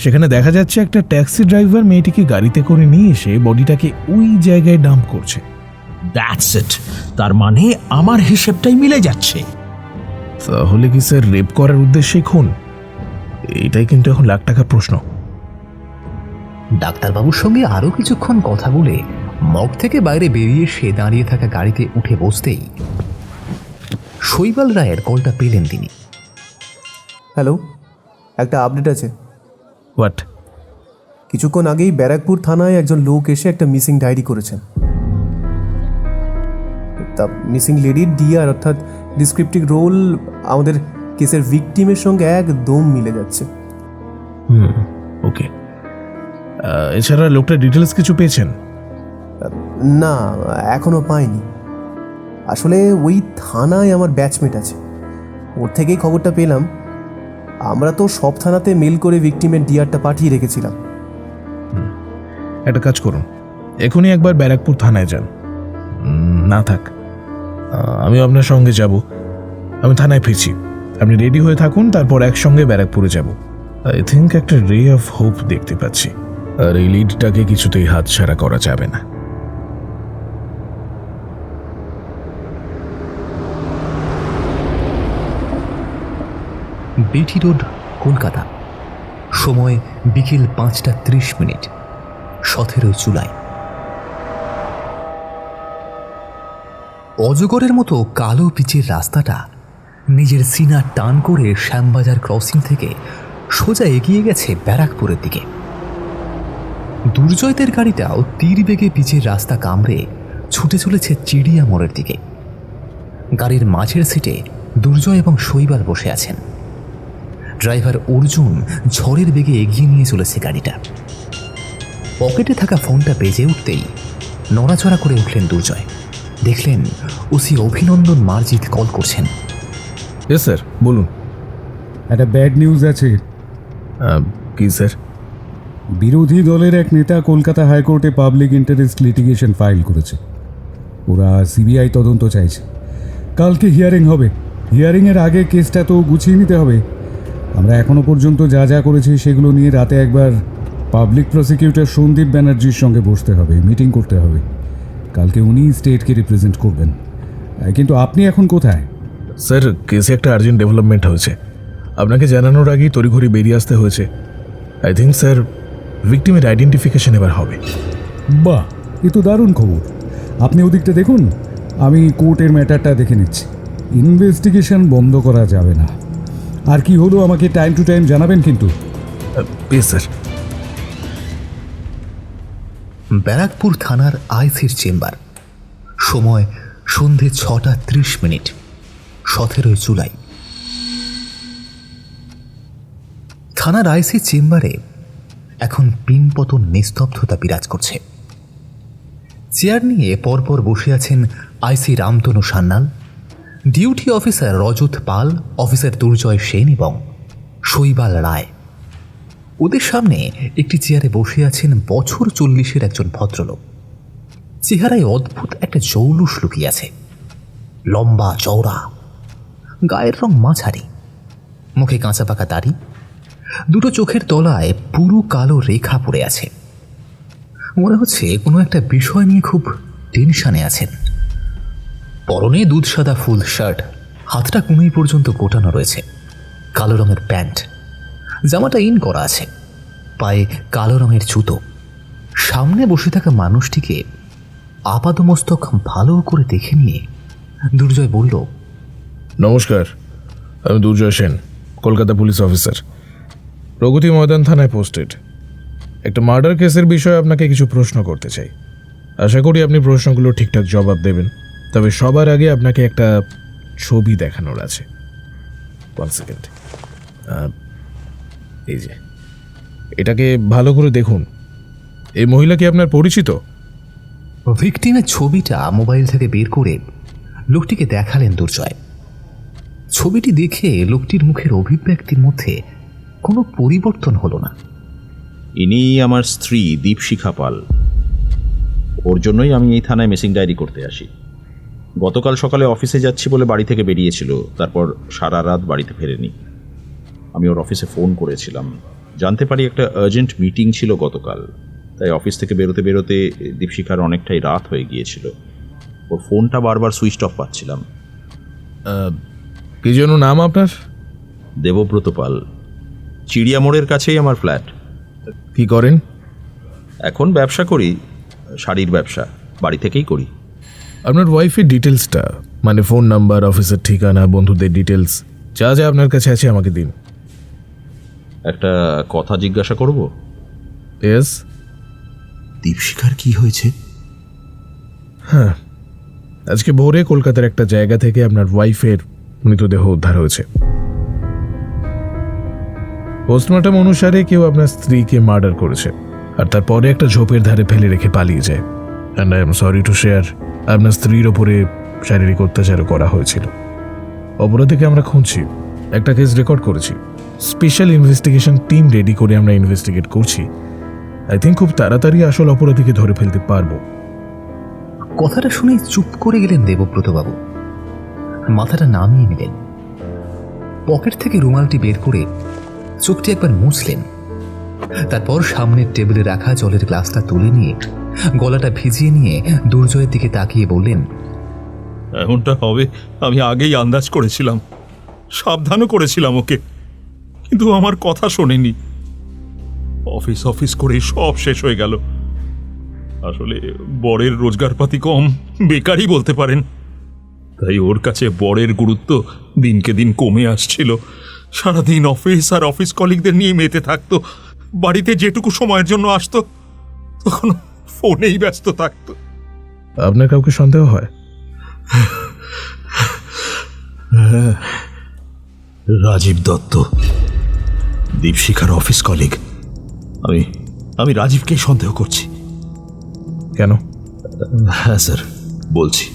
সেখানে দেখা যাচ্ছে একটা ট্যাক্সি ড্রাইভার মেয়েটিকে গাড়িতে করে নিয়ে এসে বডিটাকে ওই জায়গায় ডাম্প করছে। That's it. তার মানে আমার হিসেবটাই মিলে যাচ্ছে। তাহলে কি স্যার রেপ করার উদ্দেশ্যে খুন? এটাই কিন্তু এখন লাখ টাকার প্রশ্ন। ডাক্তারবাবুর সঙ্গে আরও কিছুক্ষণ কথা বলে মগ থেকে বাইরে বেরিয়ে সে দাঁড়িয়ে থাকা গাড়িতে উঠে বসতেই শৈবাল রায়ের কলটা পেলেন তিনি। হ্যালো, একটা আপডেট আছে। হোয়াট? কিছুক্ষণ আগেই ব্যারাকপুর থানায় একজন লোক এসে একটা মিসিং ডায়েরি করেছেন। তা মিসিং লেডির ডিআর অর্থাৎ ডিসক্রিপটিভ রোল আমাদের কেসের ভিকটিমের সঙ্গে একদম মিলে যাচ্ছে। ওকে। এছাড়া লোকটার ডিটেলস কিছু পেয়েছেন? না, এখনো পাইনি। আসলে ওই থানায় আমার ব্যাচমেট আছে, ওর থেকেই খবরটা পেলাম। আমরা তো সব থানাতে মেল করে ভিকটিমের ডিআরটা পাঠিয়ে রেখেছিলাম। একটা কাজ করুন, এখনই একবার ব্যারাকপুর থানায় যান। না থাক, আমিও আপনার সঙ্গে যাব। আমি থানায় ফিরছি, আপনি রেডি হয়ে থাকুন, তারপর একসঙ্গে ব্যারাকপুরে যাব। আই থিঙ্ক একটা রে অফ হোপ দেখতে পাচ্ছি, আর এই লিডটাকে কিছুতেই হাতছাড়া করা যাবে না। BT road, Kolkata. সময় বিকেল 5:30। 17 জুলাই। অজগরের মতো কালো পিচের রাস্তাটা নিজের সিনা টান করে শ্যামবাজার ক্রসিং থেকে সোজা এগিয়ে গেছে ব্যারাকপুরের দিকে। দুর্জয়দের গাড়িটাও তীর বেগে পিচের রাস্তা কামড়ে ছুটে চলেছে চিড়িয়া মোড়ের দিকে। গাড়ির মাঝের সিটে দুর্জয় এবং শৈবাল বসে আছেন। ড্রাইভার অর্জুন ঝড়ের বেগে এগিয়ে নিয়ে চলেছে গাড়িটা। পকেটে থাকা ফোনটা বেজে উঠতেই নড়াচড়া করে উঠলেন দুর্জয়। দেখলেন ওসি অভিনন্দন মার্জিত কল করছেন। এস স্যার, বলুন। একটা ব্যাড নিউজ আছে। কি স্যার? বিরোধী দলের এক নেতা কলকাতা হাইকোর্টে পাবলিক ইন্টারেস্ট লিটিগেশন ফাইল করেছে। ওরা সিবিআই তদন্ত চাইছে। কালকে হিয়ারিং হবে। হিয়ারিংয়ের আগে কেসটা তো গুছিয়ে নিতে হবে। আমরা এখনো পর্যন্ত যা যা করেছি সেগুলো নিয়ে রাতে একবার পাবলিক প্রসিকিউটর সন্দীপ ব্যানার্জির সঙ্গে বসতে হবে, মিটিং করতে হবে। কালকে উনি স্টেটকে রিপ্রেজেন্ট করবেন। কিন্তু আপনি এখন কোথায়? স্যার, কেসে একটা আর্জেন্ট ডেভেলপমেন্ট হয়েছে, আপনাকে জানানোর আগেই তড়িঘড়ি বেরিয়ে আসতে হয়েছে। আই থিঙ্ক স্যার ভিকটিমের আইডেন্টিফিকেশন এবার হবে। বাহ, এ তো দারুণ খবর। আপনি ওদিকটা দেখুন, আমি কোর্টের ম্যাটারটা দেখে নিচ্ছি। ইনভেস্টিগেশন বন্ধ করা যাবে না। আর কি হলো আমাকে টাইম টু টাইম জানাবেন কিন্তু। স্যার। ব্যারাকপুর থানার আইসির চেম্বার। সময় সন্ধে 6:30। 17 জুলাই। থানার আইসি চেম্বারে এখন পিনপতন নিস্তব্ধতা বিরাজ করছে। চেয়ার নিয়ে পরপর বসে আছেন আইসি রামতনু সান্যাল, ডিউটি অফিসার রজত পাল, অফিসার দুর্জয় সেন এবং শৈবাল রায়। ওদের সামনে একটি চেয়ারে বসে আছেন বছর 40-এর একজন ভদ্রলোক। চেহারায় অদ্ভুত একটা জৌলুস লুকিয়ে আছে। লম্বা চওড়া, গায়ের রং মাঝারি, মুখে কাঁচা পাকা দাড়ি, দুটো চোখের তলায় পুরো কালো রেখা পড়ে আছে। মনে হচ্ছে কোনো একটা বিষয় নিয়ে খুব টেনশনে আছেন। পরনে দুধ সাদা ফুল শার্ট, হাতটা কুমির পর্যন্ত গোটানো রয়েছে। কালো রঙের প্যান্ট, জামাটা ইন করা আছে, পায়ে কালো রঙের জুতো। সামনে বসে থাকা মানুষটিকে আপাদমস্তক ভালো করে দেখে নিয়ে দুর্জয় বলল, নমস্কার, আমি দুর্জয় সেন, কলকাতা পুলিশ অফিসার, প্রগতি ময়দান থানায় পোস্টেড। একটা মার্ডার কেসের বিষয়ে আপনাকে কিছু প্রশ্ন করতে চাই। আশা করি আপনি প্রশ্নগুলো ঠিকঠাক জবাব দেবেন, তবে সবার আগে আপনাকে একটা ছবি দেখানোর আছে। 1 সেকেন্ড। এই যে, এটাকে ভালো করে দেখুন। এই মহিলা কি আপনার পরিচিত? ভিকটিমের ছবিটা মোবাইল থেকে বের করে লোকটিকে দেখালেন দুর্জয়। ছবিটি দেখে লোকটির মুখের অভিব্যক্তির মধ্যে কোনো পরিবর্তন হলো না। ইনি আমার স্ত্রী দীপশিখা পাল। ওর জন্যই আমি এই থানায় মিসিং ডায়েরি করতে আসি। গতকাল সকালে অফিসে যাচ্ছি বলে বাড়ি থেকে বেরিয়েছিল, তারপর সারা রাত বাড়িতে ফেরেনি। আমি ওর অফিসে ফোন করেছিলাম, জানতে পারি একটা আর্জেন্ট মিটিং ছিল গতকাল, তাই অফিস থেকে বেরোতে বেরোতে দীপশিখার অনেকটাই রাত হয়ে গিয়েছিল। ওর ফোনটা বারবার সুইচ অফ পাচ্ছিলাম। কি যেন নাম আপনার? দেবব্রত পাল। চিড়িয়া মোড়ের কাছেই আমার ফ্ল্যাট। কি করেন? এখন ব্যবসা করি, শাড়ির ব্যবসা, বাড়ি থেকেই করি। আপনার ওয়াইফের ডিটেলসটা, মানে ফোন নাম্বার, অফিসের ঠিকানা, বন্ধুদের ডিটেলস, যা যা আপনার কাছে আছে আমাকে দিন। একটা কথা জিজ্ঞাসা করব? ইয়েস। দীপশিখার কি হয়েছে? হ্যাঁ, আজকে ভোরে কলকাতার একটা জায়গা থেকে আপনার ওয়াইফের মৃতদেহ উদ্ধার হয়েছে। পোস্টমর্টম অনুসারে কেউ আপনার স্ত্রীকে মার্ডার করেছে আর তারপরে একটা ঝোপের ধারে ফেলে রেখে পালিয়ে যায়। And I am sorry to share, আপনার স্ত্রীর ওপরে শারীরিক অত্যাচারও করা হয়েছিল। অপরাধীকে আমরা খুঁজছি, একটা কেস রেকর্ড করেছি, স্পেশাল ইনভেস্টিগেশন টিম রেডি করে আমরা ইনভেস্টিগেট করছি। আই থিঙ্ক খুব তাড়াতাড়ি আসল অপরাধীকে ধরে ফেলতে পারবো। কথাটা শুনে চুপ করে গেলেন দেবব্রতবাবু। মাথাটা নামিয়ে নিলেন। পকেট থেকে রুমালটি বের করে চোখটি একবার মুছলেন। তারপর সামনের টেবিলে রাখা জলের গ্লাসটা তুলে নিয়ে গলাটা ভিজিয়ে নিয়ে দুর্জয়ের দিকে তাকিয়ে বললেন, এমনটা হবে আমি আগেই আন্দাজ করেছিলাম, সাবধানও করেছিলাম ওকে, কিন্তু আমার কথা শোনেনি। অফিস করে সব শেষ হয়ে গেল। আসলে বরের রোজগারপাতি কম, বেকারই বলতে পারেন, তাই ওর কাছে বরের গুরুত্ব দিনকে দিন কমে আসছিল। সারাদিন অফিস আর অফিস কলিগদের নিয়ে মেতে থাকতো। বাড়িতে যেটুকু সময়ের জন্য আসতো তখন ফোনেই ব্যস্ত থাকতো। আপনার কাউকে সন্দেহ হয়? রাজীব দত্ত, দীপশিখার অফিস কলিগ। আমি রাজীবকেই সন্দেহ করছি। কেন? হ্যাঁ স্যার, বলছি।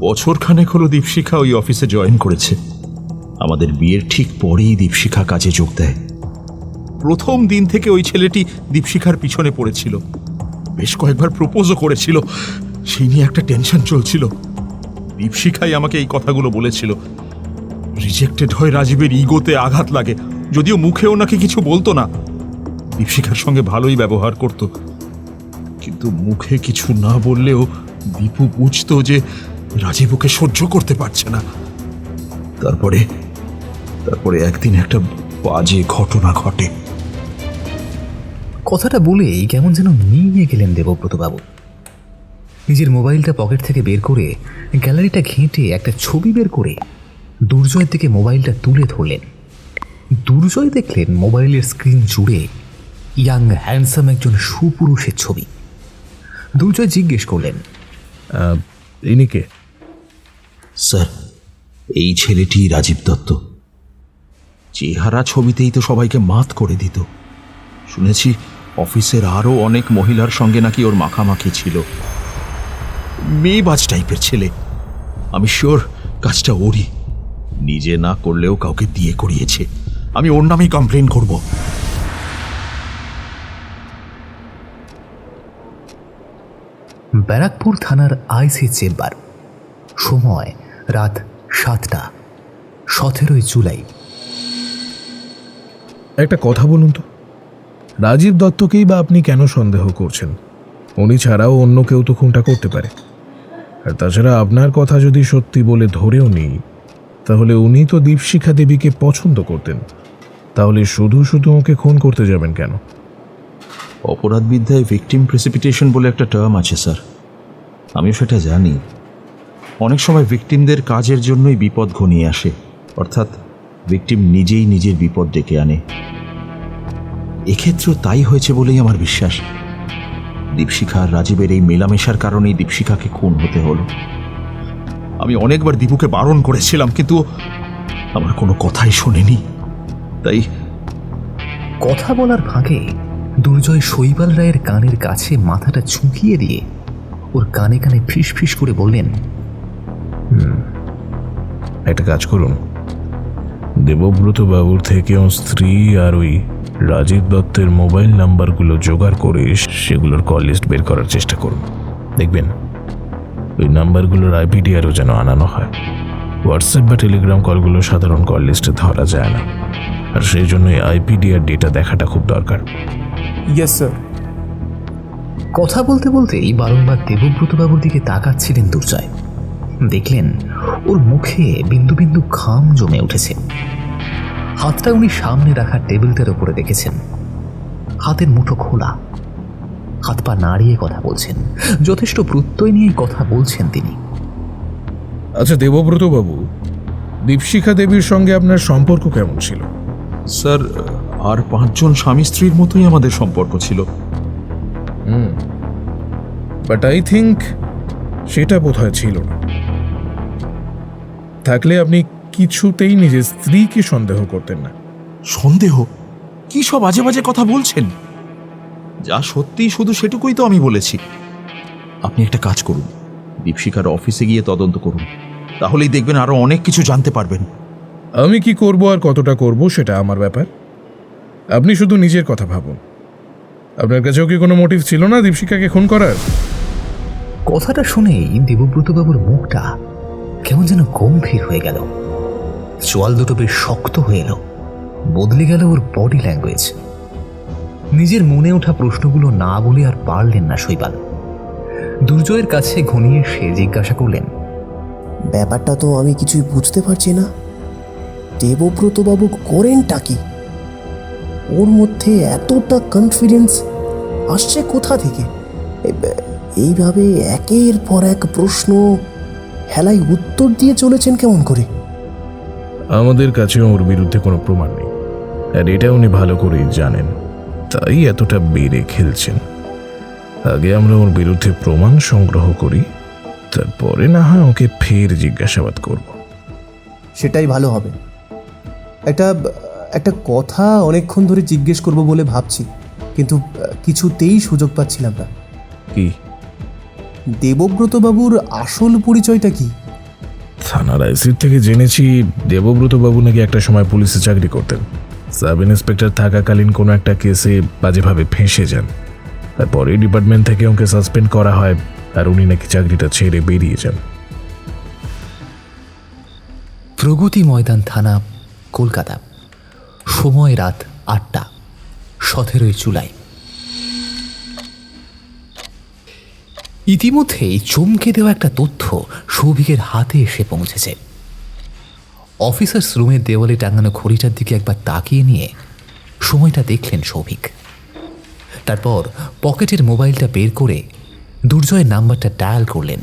বছরখানেক হলো দীপশিখা ওই অফিসে জয়েন করেছে। আমাদের বিয়ের ঠিক পরেই দীপশিখা কাজে যোগ দেয়। প্রথম দিন থেকে ওই ছেলেটি দীপশিখার পিছনে পড়েছিল, বেশ কয়েকবার প্রপোজও করেছিল। সেই নিয়ে একটা টেনশন চলছিল। দীপশিখাই আমাকে এই কথাগুলো বলেছিল। রিজেক্টেড হয়ে রাজীবের ইগোতে আঘাত লাগে, যদিও মুখেও নাকি কিছু বলতো না। দীপশিখার সঙ্গে ভালোই ব্যবহার করত, কিন্তু মুখে কিছু না বললেও দীপু বুঝতো যে রাজীব ওকে সহ্য করতে পারছে না। তারপরে একদিন একটা বাজে ঘটনা ঘটে। কথাটা বলেই কেমন যেন নিয়ে গেলেন দেবব্রতবাবু। নিজের মোবাইলটা পকেট থেকে বের করে গ্যালারিটা ঘেঁটে একটা ছবি বের করে দুর্জয়ের দিকে মোবাইলটা তুলে ধরলেন। দুর্জয় দেখলেন মোবাইলের স্ক্রিন জুড়ে ইয়াং হ্যান্ডসাম একজন সুপুরুষের ছবি। দুর্জয় জিজ্ঞেস করলেন, ইনি কে? স্যার, এই ছেলেটি রাজীব দত্ত। চেহারা ছবিতেই তো সবাইকে মাত করে দিত। শুনেছি অফিসের আরও অনেক মহিলার সঙ্গে নাকি ওর মাখামাখি ছিল। মেয়েবাজ টাইপের ছেলে। আমি শিওর কাজটা ওরই, নিজে না করলেও কাউকে দিয়ে করিয়েছে। আমি ওর নামেই কমপ্লেন করব। ব্যারাকপুর থানার আইসি চেম্বার। সময় রাত 7টা, 17 জুলাই। একটা কথা বলুন তো, রাজীব দত্তকেই বা আপনি কেন সন্দেহ করছেন? উনি ছাড়াও অন্য কেউ তো খুনটা করতে পারে। আর তাছাড়া আপনার কথা যদি সত্যি বলে ধরেও নিই, তাহলে উনি তো দীপশিখা দেবীকে পছন্দ করতেন। তাহলে শুধু শুধু ওকে খুন করতে যাবেন কেন? অপরাধবিদ্যায় ভিকটিম প্রেসিপিটেশন বলে একটা টার্ম আছে স্যার, আমিও সেটা জানি। অনেক সময় ভিকটিমদের কাজের জন্যই বিপদ ঘনিয়ে আসে, অর্থাৎ ভিকটিম নিজেই নিজের বিপদ ডেকে আনে। এক্ষেত্রেও তাই হয়েছে বলেই আমার বিশ্বাস। দীপশিখা আর রাজীবের এই মেলামেশার কারণেই দীপশিখাকে খুন হতে হলো। আমি অনেকবার দীপুকে বারণ করেছিলাম, কিন্তু আমার কোনো কথাই শোনেনি। তাই কথা বলার ফাঁকে দুর্জয় শৈবাল রায়ের কানের কাছে মাথাটা ঝুঁকিয়ে দিয়ে ওর কানে কানে ফিস ফিস করে বললেন, একটা কাজ করুন, দেবব্রত বাবুর থেকে ওর স্ত্রী আর ওই রাজীব দত্তের মোবাইল নাম্বারগুলো জোগাড় করে সেগুলোর কল লিস্ট বের করার চেষ্টা করুন। দেখবেন ওই নাম্বারগুলোর আইপিডিআরও যেন আনানো হয়। হোয়াটসঅ্যাপ বা টেলিগ্রাম কলগুলো সাধারণ কল লিস্টে ধরা যায় না, আর সেই জন্য আইপিডিআর ডেটা দেখাটা খুব দরকার। Yes sir. কথা বলতে বলতেই বারংবার দেবব্রত বাবুর দিকে তাকাচ্ছিলেন দুর্জয়। দেখলেন ওর মুখে বিন্দু বিন্দু ঘাম জমে উঠেছে। হাতটা উনি সামনে রাখা টেবিলটার উপরে রেখেছেন, হাতের মুঠো খোলা, হাত পা নাড়িয়ে কথা বলছেন, যথেষ্ট প্রত্যয় নিয়ে কথা বলছেন তিনি। আচ্ছা দেবব্রত বাবু, দীপশিখা দেবীর সঙ্গে আপনার সম্পর্ক কেমন ছিল? স্যার, আর 5 জন স্বামী স্ত্রীর মতোই আমাদের সম্পর্ক ছিল। বাট আই থিঙ্ক সেটা বোধহয় ছিল না। থাকলে আপনি কিছুতেই নিজের স্ত্রীকে সন্দেহ করতেন না। সন্দেহ? কি সব আজে বাজে কথা বলছেন? যা সত্যি শুধু সেটুকুই তো আমি বলেছি। আপনি একটা কাজ করুন, দীপশিখার অফিসে গিয়ে তদন্ত করুন, তাহলেই দেখবেন আরো অনেক কিছু জানতে পারবেন। আমি কি করব আর কতটা করব সেটা আমার ব্যাপার। আপনি শুধু নিজের কথা ভাবুন। আপনার কাছেও কি কোনো মোটিভ ছিল না দীপশিখাকে খুন করার? কথাটা শুনেই দেবব্রত বাবুর মুখটা কেমন যেন গম্ভীর হয়ে গেল। চোয়াল দুটো বেশ শক্ত হয়ে এলো, বদলে গেল ওর বডি ল্যাঙ্গুয়েজ। নিজের মনে ওঠা প্রশ্নগুলো না বলে আর পারলেন না শৈবাল। দুর্জয়ের কাছে ঘনিয়ে সে জিজ্ঞাসা করলেন, ব্যাপারটা তো আমি কিছুই বুঝতে পারছি না। দেবব্রতবাবু করেনটা কি? ওর মধ্যে এতটা কনফিডেন্স আসছে কোথা থেকে? এইভাবে একের পর এক প্রশ্ন হেলায় উত্তর দিয়ে চলেছেন কেমন করে? আমাদের কাছেও ওর বিরুদ্ধে কোনো প্রমাণ নেই, আর এটা উনি ভালো করেই জানেন, তাই এতটা বেড়ে খেলছেন। আগে আমরা ওর বিরুদ্ধে প্রমাণ সংগ্রহ করি, তারপরে না হয় ওকে ফের জিজ্ঞাসাবাদ করব। সেটাই ভালো হবে। একটা কথা অনেকক্ষণ ধরে জিজ্ঞেস করব বলে ভাবছি, কিন্তু কিছুতেই সুযোগ পাচ্ছিলাম না। কি? দেবব্রত বাবুর আসল পরিচয়টা কি? থানার আইসির থেকে জেনেছি দেবব্রত বাবু নাকি একটা সময় পুলিশে চাকরি করতেন। সাব ইন্সপেক্টর থাকাকালীন কোনো একটা কেসে বাজেভাবে ফেঁসে যান, তারপরে ডিপার্টমেন্ট থেকে ওকে সাসপেন্ড করা হয়, আর উনি নাকি চাকরিটা ছেড়ে বেরিয়ে যান। প্রগতি ময়দান থানা, কলকাতা। সময় রাত 8টা, 17 জুলাই। ইতিমধ্যেই চমকে দেওয়া একটা তথ্য সৌভিকের হাতে এসে পৌঁছেছে। অফিসার্স রুমের দেওয়ালে টাঙানো ঘড়িটার দিকে একবার তাকিয়ে নিয়ে সময়টা দেখলেন সৌভিক। তারপর পকেটের মোবাইলটা বের করে দুর্জয়ের নাম্বারটা ডায়াল করলেন।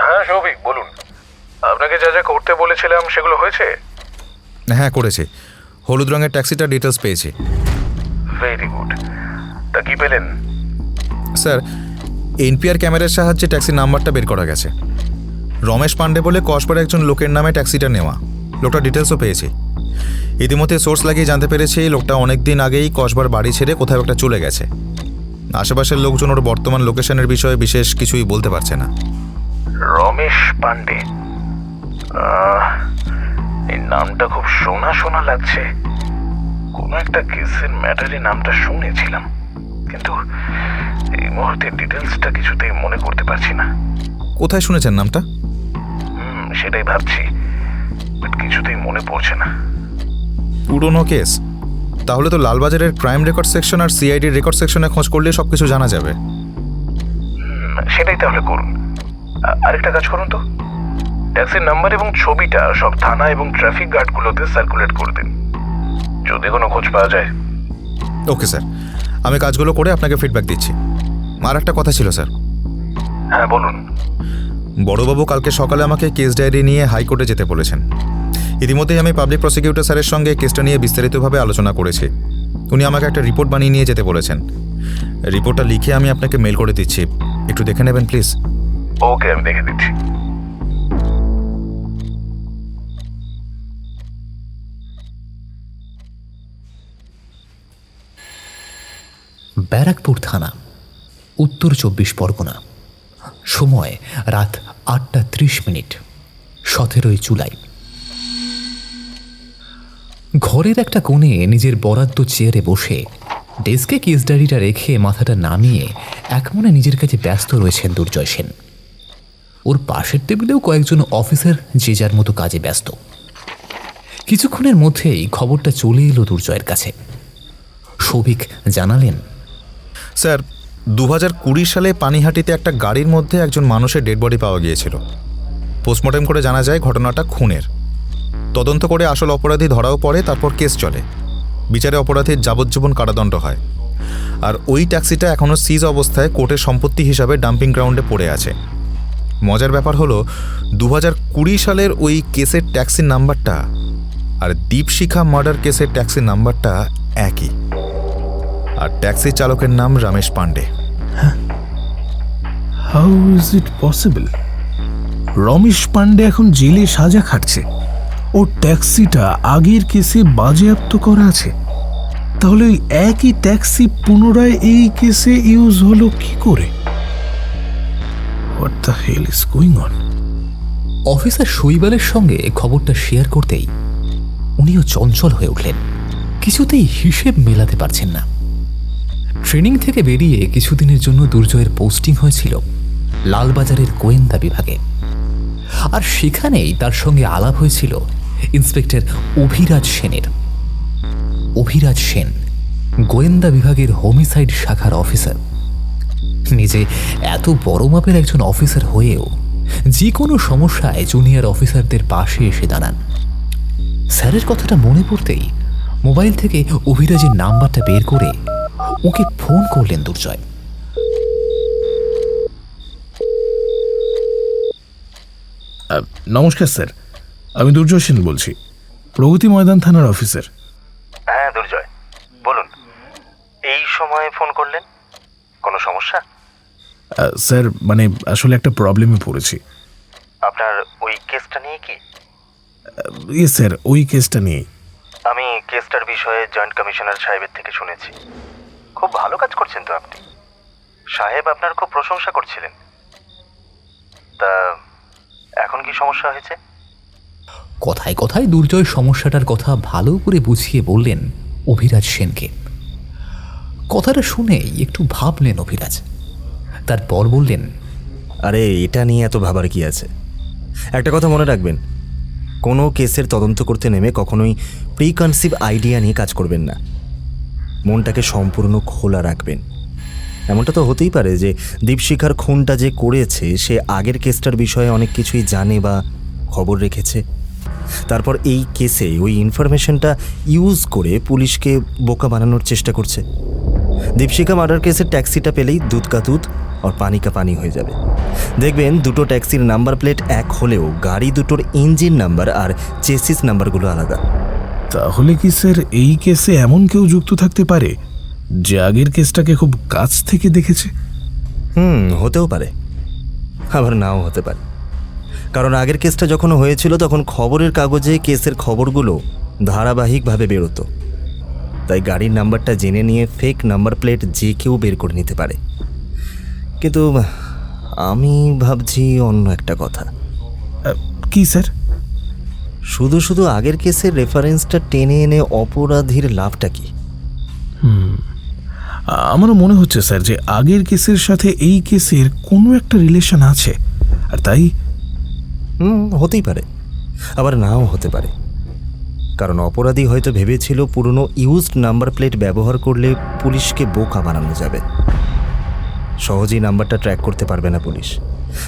হ্যাঁ সৌভিক, বলুন। আপনাকে যা যা করতে বলেছিলাম সেগুলো হয়েছে? হ্যাঁ, করেছে। হলুদ রঙের ট্যাক্সিটার ডিটেলস পেয়েছি। Very good. তা কি পেলেন? স্যার, এনপিআর ক্যামেরার সাহায্যে ট্যাক্সির নাম্বারটা বের করা গেছে। রমেশ পাণ্ডে বলে কসবার একজন লোকের নামে ট্যাক্সিটা নেওয়া। লোকটা ডিটেলসও পেয়েছি। ইতিমধ্যে সোর্স লাগিয়ে জানতে পেরেছি লোকটা অনেক দিন আগেই কসবার বাড়ি ছেড়ে কোথাও একটা চলে গেছে। আশেপাশের লোকজন ওর বর্তমান লোকেশনের বিষয়ে বিশেষ কিছুই বলতে পারছে না। রমেশ পাণ্ডে, এই নামটা খুব শোনা শোনা লাগছে। কোনো একটা কেসের ম্যাটারে নামটা শুনেছিলাম, কিন্তু এই মুহূর্তে ডিটেলসটা কিছুতেই মনে করতে পারছি না। কোথায় শুনেছেন নামটা? সেটাই ভাবছি, বাট কিছুতেই মনে পড়ছে না। পুরনো কেস? তাহলে তো লালবাজারের ক্রাইম রেকর্ড সেকশন আর সিআইডির রেকর্ড সেকশনে খোঁজ করলে সব কিছু জানা যাবে। সেটাই তাহলে করুন। আরেকটা কাজ করুন তো, ট্যাক্সির নাম্বার এবং ছবিটা সব থানা এবং ট্রাফিক গার্ডগুলোতে সার্কুলেট করে দিন, যদি কোনো খোঁজ পাওয়া যায়। ওকে স্যার, আমি কাজগুলো করে আপনাকে ফিডব্যাক দিচ্ছি। আর একটা কথা ছিল স্যার। হ্যাঁ বলুন। বড়বাবু কালকে সকালে আমাকে কেস ডায়েরি নিয়ে হাইকোর্টে যেতে বলেছেন। ইতিমধ্যেই আমি পাবলিক প্রসিকিউটর স্যারের সঙ্গে কেসটা নিয়ে বিস্তারিতভাবে আলোচনা করেছি। উনি আমাকে একটা রিপোর্ট বানিয়ে নিয়ে যেতে বলেছেন। রিপোর্টটা লিখে আমি আপনাকে মেল করে দিচ্ছি, একটু দেখে নেবেন প্লিজ। ওকে, আমি দেখে দিচ্ছি। ব্যারাকপুর থানা, উত্তর 24 পরগনা। সময় রাত 8:30, 17 জুলাই। ঘরের একটা কোণে নিজের বরাদ্দ চেয়ারে বসে ডেস্কে কেস ডায়েরিটা রেখে মাথাটা নামিয়ে একমনে নিজের কাছে ব্যস্ত রয়েছেন দুর্জয় সেন। ওর পাশের টেবিলেও কয়েকজন অফিসার যে যার মতো কাজে ব্যস্ত। কিছুক্ষণের মধ্যেই খবরটা চলে এলো দুর্জয়ের কাছে। সৌভিক জানালেন, স্যার 2020 সালে পানিহাটিতে একটা গাড়ির মধ্যে একজন মানুষের ডেড বডি পাওয়া গিয়েছিল। পোস্টমর্টেম করে জানা যায় ঘটনাটা খুনের। তদন্ত করে আসল অপরাধী ধরাও পড়ে, তারপর কেস চলে। বিচারে অপরাধীর যাবজ্জীবন কারাদণ্ড হয়। আর ওই ট্যাক্সিটা এখনও সিজ অবস্থায় কোর্টের সম্পত্তি হিসাবে ডাম্পিং গ্রাউন্ডে পড়ে আছে। মজার ব্যাপার হলো 2020 সালের ওই কেসের ট্যাক্সির নাম্বারটা আর দীপশিখা মার্ডার কেসের ট্যাক্সির নাম্বারটা একই। আর ট্যাক্সি চালকের নাম Ramesh Pandey. How is it possible? Ramesh Pandey এখন জেলে সাজা খাটছে, ও ট্যাক্সিটা আগের কেসে বাজেয়াপ্ত করা আছে। তাহলে ওই একই ট্যাক্সি পুনরায় এই কেসে ইউজ হলো কি করে? What the hell is going on? Officer শৈবালের সঙ্গে খবরটা শেয়ার করতেই উনিও চঞ্চল হয়ে উঠলেন। কিছুতেই হিসেব মেলাতে পারছেন না। ট্রেনিং থেকে বেরিয়ে কিছুদিনের জন্য দুর্জয়ের পোস্টিং হয়েছিল লালবাজারের গোয়েন্দা বিভাগে। আর সেখানেই তার সঙ্গে আলাপ হয়েছিল ইন্সপেক্টর অভিরাজ সেনের। অভিরাজ সেন গোয়েন্দা বিভাগের হোমিসাইড শাখার অফিসার। নিজে এত বড় মাপের একজন অফিসার হয়েও যে কোনো সমস্যায় জুনিয়র অফিসারদের পাশে এসে দাঁড়ান। স্যারের কথাটা মনে পড়তেই মোবাইল থেকে অভিরাজের নাম্বারটা বের করে ওকে ফোন করলেন দুর্জয়। নমস্কার স্যার, আমি দুর্জয় সেন বলছি, প্রগতি ময়দান থানার অফিসার। হ্যাঁ দুর্জয়, বলুন। এই সময় ফোন করলেন, কোনো সমস্যা? স্যার মানে আসলে একটা প্রবলেমে পড়েছি। আপনার ওই কেসটা নিয়ে কি? ইয়ে স্যার, ওই কেসটা নিয়ে। আমি কেসটার বিষয়ে জয়েন্ট কমিশনার সাহেবের থেকে শুনেছি। খুব ভালো কাজ করছেন তো আপনি। সাহেব আপনার খুব প্রশংসা করছিলেন। তা এখন কি সমস্যা হয়েছে? কথায় কথায় দুর্জয় সমস্যাটার কথা ভালো করে বুঝিয়ে বললেন অভিরাজ সেনকে। কথাটা শুনেই একটু ভাবলেন অভিরাজ, তারপর বললেন, আরে এটা নিয়ে এত ভাবার কি আছে? একটা কথা মনে রাখবেন, কোনো কেসের তদন্ত করতে নেমে কখনোই প্রিকনসিভ আইডিয়া নিয়ে কাজ করবেন না। মনটাকে সম্পূর্ণ খোলা রাখবেন। এমনটা তো হতেই পারে যে দীপশিখার খুনটা যে করেছে সে আগের কেসটার বিষয়ে অনেক কিছুই জানে বা খবর রেখেছে। তারপর এই কেসে ওই ইনফরমেশনটা ইউজ করে পুলিশকে বোকা বানানোর চেষ্টা করছে। দীপশিখা মার্ডার কেসের ট্যাক্সিটা পেলেই দুধ কা দুধ আর পানি কা পানি হয়ে যাবে। দেখবেন দুটো ট্যাক্সির নাম্বার প্লেট এক হলেও গাড়ি দুটোর ইঞ্জিন নাম্বার আর চেসিস নাম্বারগুলো আলাদা। তাহলে কি স্যার এই কেসে এমন কেউ যুক্ত থাকতে পারে যে আগের কেসটাকে খুব কাছ থেকে দেখেছে? হতেও পারে, আবার নাও হতে পারে। কারণ আগের কেসটা যখন হয়েছিল তখন খবরের কাগজে কেসের খবরগুলো ধারাবাহিকভাবে বেরোতো। তাই গাড়ির নাম্বারটা জেনে নিয়ে ফেক নাম্বার প্লেট যে কেউ বের করে নিতে পারে। কিন্তু আমি ভাবছি অন্য একটা কথা। কি স্যার? শুধু শুধু আগের কেসের রেফারেন্সটা টেনে এনে অপরাধীর লাভটা কি? আমারও মনে হচ্ছে স্যার যে আগের কেসের সাথে এই কেসের কোনো একটা রিলেশন আছে। আর তাই হতেই পারে, আবার নাও হতে পারে। কারণ অপরাধী হয়তো ভেবেছিল পুরনো ইউজড নাম্বার প্লেট ব্যবহার করলে পুলিশকে বোকা বানানো যাবে। সহজেই নাম্বারটা ট্র্যাক করতে পারবে না পুলিশ।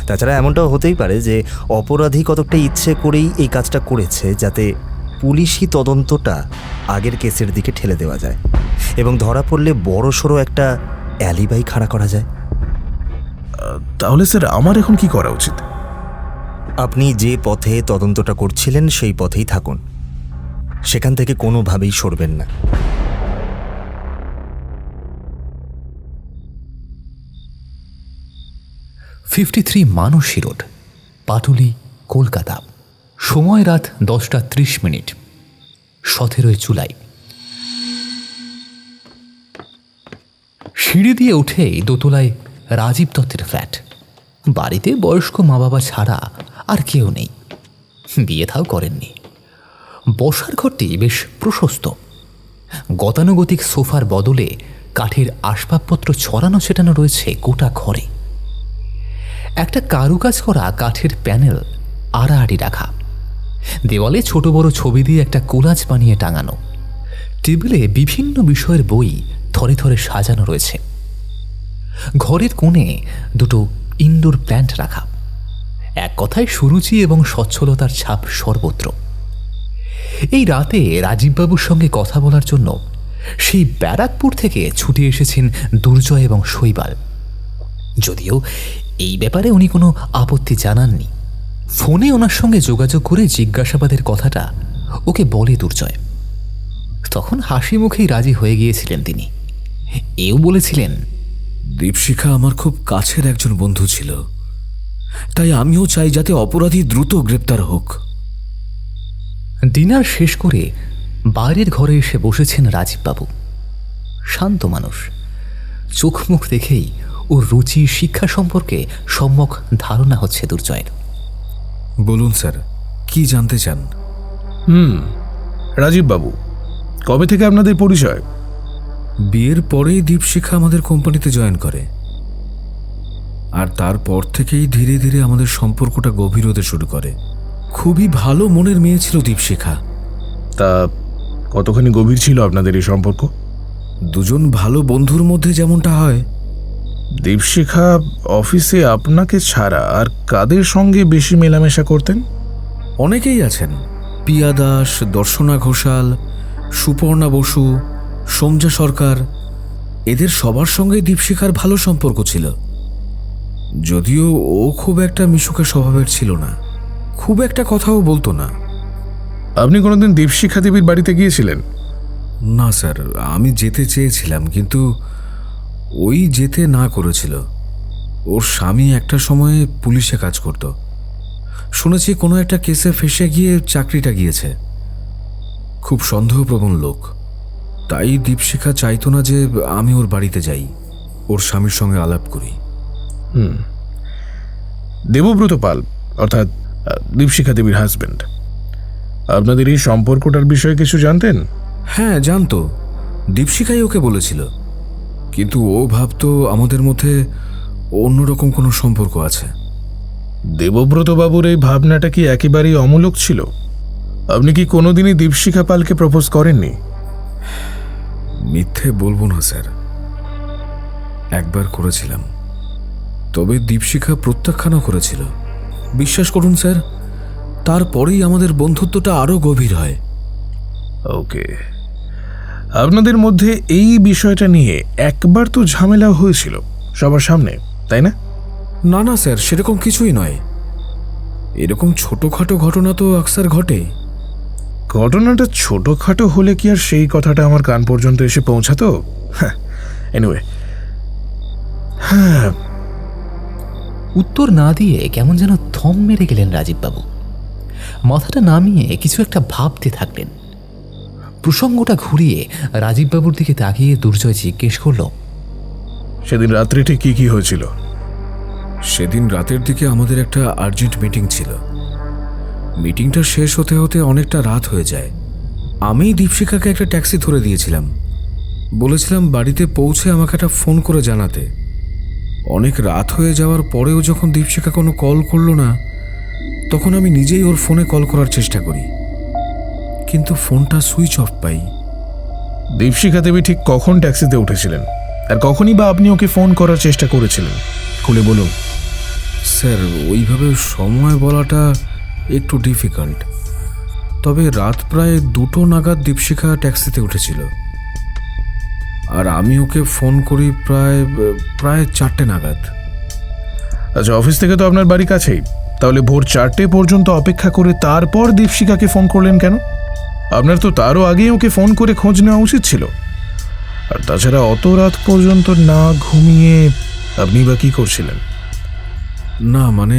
তাছাড়া এমনটাও হতেই পারে যে অপরাধী কতকটা ইচ্ছে করেই এই কাজটা করেছে যাতে পুলিশি তদন্তটা আগের কেসের দিকে ঠেলে দেওয়া যায় এবং ধরা পড়লে বড়সড় একটা অ্যালিবাই খাড়া করা যায়। তাহলে স্যার আমার এখন কি করা উচিত? আপনি যে পথে তদন্তটা করছিলেন সেই পথেই থাকুন, সেখান থেকে কোনোভাবেই সরবেন না। ফিফটি মানসী রোড, পাটুলি, কলকাতা। সময় রাত 10:30। 17 জুলাই। সিঁড়ি দিয়ে উঠেই দোতলায় রাজীব দত্তের ফ্ল্যাট। বাড়িতে বয়স্ক মা বাবা ছাড়া আর কেউ নেই, বিয়ে থাও করেননি। বসার ঘরটি বেশ প্রশস্ত। গতানুগতিক সোফার বদলে কাঠের আসবাবপত্র ছড়ানো ছেটানো রয়েছে গোটা ঘরে। একটা কারুকাজ করা কাঠের প্যানেল আড়াআড়ি রাখা, দেওয়ালে ছোট বড় ছবি দিয়ে একটা কোলাজ বানিয়ে টাঙানো। টেবিলে বিভিন্ন বিষয়ের বই থরে থরে সাজানো রয়েছে। ঘরের কোণে দুটো ইনডোর প্ল্যান্ট রাখা। এক কথায় সুরুচি এবং সচ্ছলতার ছাপ সর্বত্র। এই রাতে রাজীববাবুর সঙ্গে কথা বলার জন্য সেই ব্যারাকপুর থেকে ছুটে এসেছেন দুর্জয় এবং শৈবাল। যদিও এই ব্যাপারে উনি কোনো আপত্তি জানাননি। ফোনে ওনার সঙ্গে যোগাযোগ করে জিজ্ঞাসাবাদের কথাটা ওকে বলে দুর্জয়। তখন হাসি মুখেই রাজি হয়ে গিয়েছিলেন তিনি। এও বলেছিলেন, দীপশিখা আমার খুব কাছের একজন বন্ধু ছিল, তাই আমিও চাই যাতে অপরাধী দ্রুত গ্রেপ্তার হোক। ডিনার শেষ করে বাইরের ঘরে এসে বসেছেন রাজীববাবু। শান্ত মানুষ, চোখ মুখ দেখেই ওর রুচি শিক্ষা সম্পর্কে সম্যক ধারণা হচ্ছে দুর্জয়ের। বলুন স্যার, কি জানতে চান? রাজীববাবু, কবে থেকে আপনাদের পরিচয়? বিয়ের পরেই দীপশিখা আমাদের কোম্পানিতে জয়েন করে, আর তারপর থেকেই ধীরে ধীরে আমাদের সম্পর্কটা গভীর হতে শুরু করে। খুবই ভালো মনের মেয়ে ছিল দীপশিখা। তা কতখানি গভীর ছিল আপনাদের এই সম্পর্ক? দুজন ভালো বন্ধুর মধ্যে যেমনটা হয়। দীপশিখা অফিসে আপনাকে ছাড়া আর কাদের সঙ্গে বেশি মেলামেশা করতেন? অনেকেই আছেন, পিয়া দাস, দর্শনা ঘোষাল, সুপর্ণা বসু, সোমজা সরকার। এদের সবার সঙ্গে দীপশিখার ভালো সম্পর্ক ছিল। যদিও ও খুব একটা মিশুকে স্বভাবের ছিল না, খুব একটা কথাও বলতো না। আপনি কোনোদিন দীপশিখা দেবীর বাড়িতে গিয়েছিলেন? না স্যার, আমি যেতে চেয়েছিলাম, কিন্তু ওই যেতে না করেছিল। ওর স্বামী একটা সময়ে পুলিশে কাজ করত। শুনেছি কোনো একটা কেসে ফেঁসে গিয়ে চাকরিটা গিয়েছে। খুব সন্দেহপ্রবণ লোক। তাই দীপশিখা চাইতো না যে আমি ওর বাড়িতে যাই, ওর স্বামীর সঙ্গে আলাপ করি। দেবব্রত পাল, অর্থাৎ দীপশিখা দেবীর হাজবেন্ড, আপনাদের এই সম্পর্কটার বিষয়ে কিছু জানতেন? হ্যাঁ, জানতো। দীপশিখাই ওকে বলেছিল, কিন্তু ও ভাবতো আমাদের মধ্যে অন্যরকম কোনো সম্পর্ক আছে। দেবব্রত বাবুর এই ভাবনাটা কি একেবারেই অমূলক ছিল? আপনি কি কোনোদিনই দীপশিখা পালকে প্রপোজ করেননি? মিথ্যে বলবো না স্যার, একবার করেছিলাম, তবে দীপশিখা প্রত্যাখ্যানও করেছিল। বিশ্বাস করুন স্যার, তারপরেই আমাদের বন্ধুত্বটা আরো গভীর হয়। ওকে, আপনাদের মধ্যে এই বিষয়টা নিয়ে একবার তো ঝামেলা হয়েছিল সবার সামনে, তাই না? না না স্যার, সেরকম কিছুই নয়। এরকম ছোটখাটো ঘটনা তো আকসার ঘটে। ঘটনাটা ছোটখাটো হলে কি আর সেই কথাটা আমার কান পর্যন্ত এসে পৌঁছাতো? এনিওয়ে, হ্যাঁ। উত্তর না দিয়ে কেমন যেন থম মেরে গেলেন রাজীববাবু। মাথাটা নামিয়ে কিছু একটা ভাবতে থাকলেন। প্রসঙ্গটা ঘুরিয়ে রাজীববাবুর দিকে তাকিয়ে দুর্জয় জিজ্ঞেস করল, সেদিন রাত্রে ঠিক কি কি হয়েছিল? সেদিন রাতের দিকে আমাদের একটা আর্জেন্ট মিটিং ছিল। মিটিংটা শেষ হতে হতে অনেকটা রাত হয়ে যায়। আমি দীপশিখাকে একটা ট্যাক্সি ধরে দিয়েছিলাম, বলেছিলাম বাড়িতে পৌঁছে আমাকে একটা ফোন করে জানাতে। অনেক রাত হয়ে যাওয়ার পরেও যখন দীপশিখা কোনো কল করলো না, তখন আমি নিজেই ওর ফোনে কল করার চেষ্টা করি, কিন্তু ফোনটা সুইচ অফ পাই। দীপশিখা দেবী ঠিক কখন ট্যাক্সিতে উঠেছিলেন, আর কখনই বা আপনি ওকে ফোন করার চেষ্টা করেছিলেন? খুলে বলুন। স্যার, ওইভাবে সময় বলাটা একটু ডিফিকাল্ট। তবে রাত প্রায় 2টো নাগাদ দীপশিখা ট্যাক্সিতে উঠেছিল, আর আমি ওকে ফোন করি প্রায় 4টে নাগাদ। আচ্ছা, অফিস থেকে তো আপনার বাড়ি কাছেই, তাহলে ভোর 4টে পর্যন্ত অপেক্ষা করে তারপর দীপশিখাকে ফোন করলেন কেন? আপনার তো তারও আগেই ওকে ফোন করে খোঁজ নেওয়া উচিত ছিল। আর তাছাড়া অত রাত পর্যন্ত না ঘুমিয়ে আপনি বা কি করছিলেন? না মানে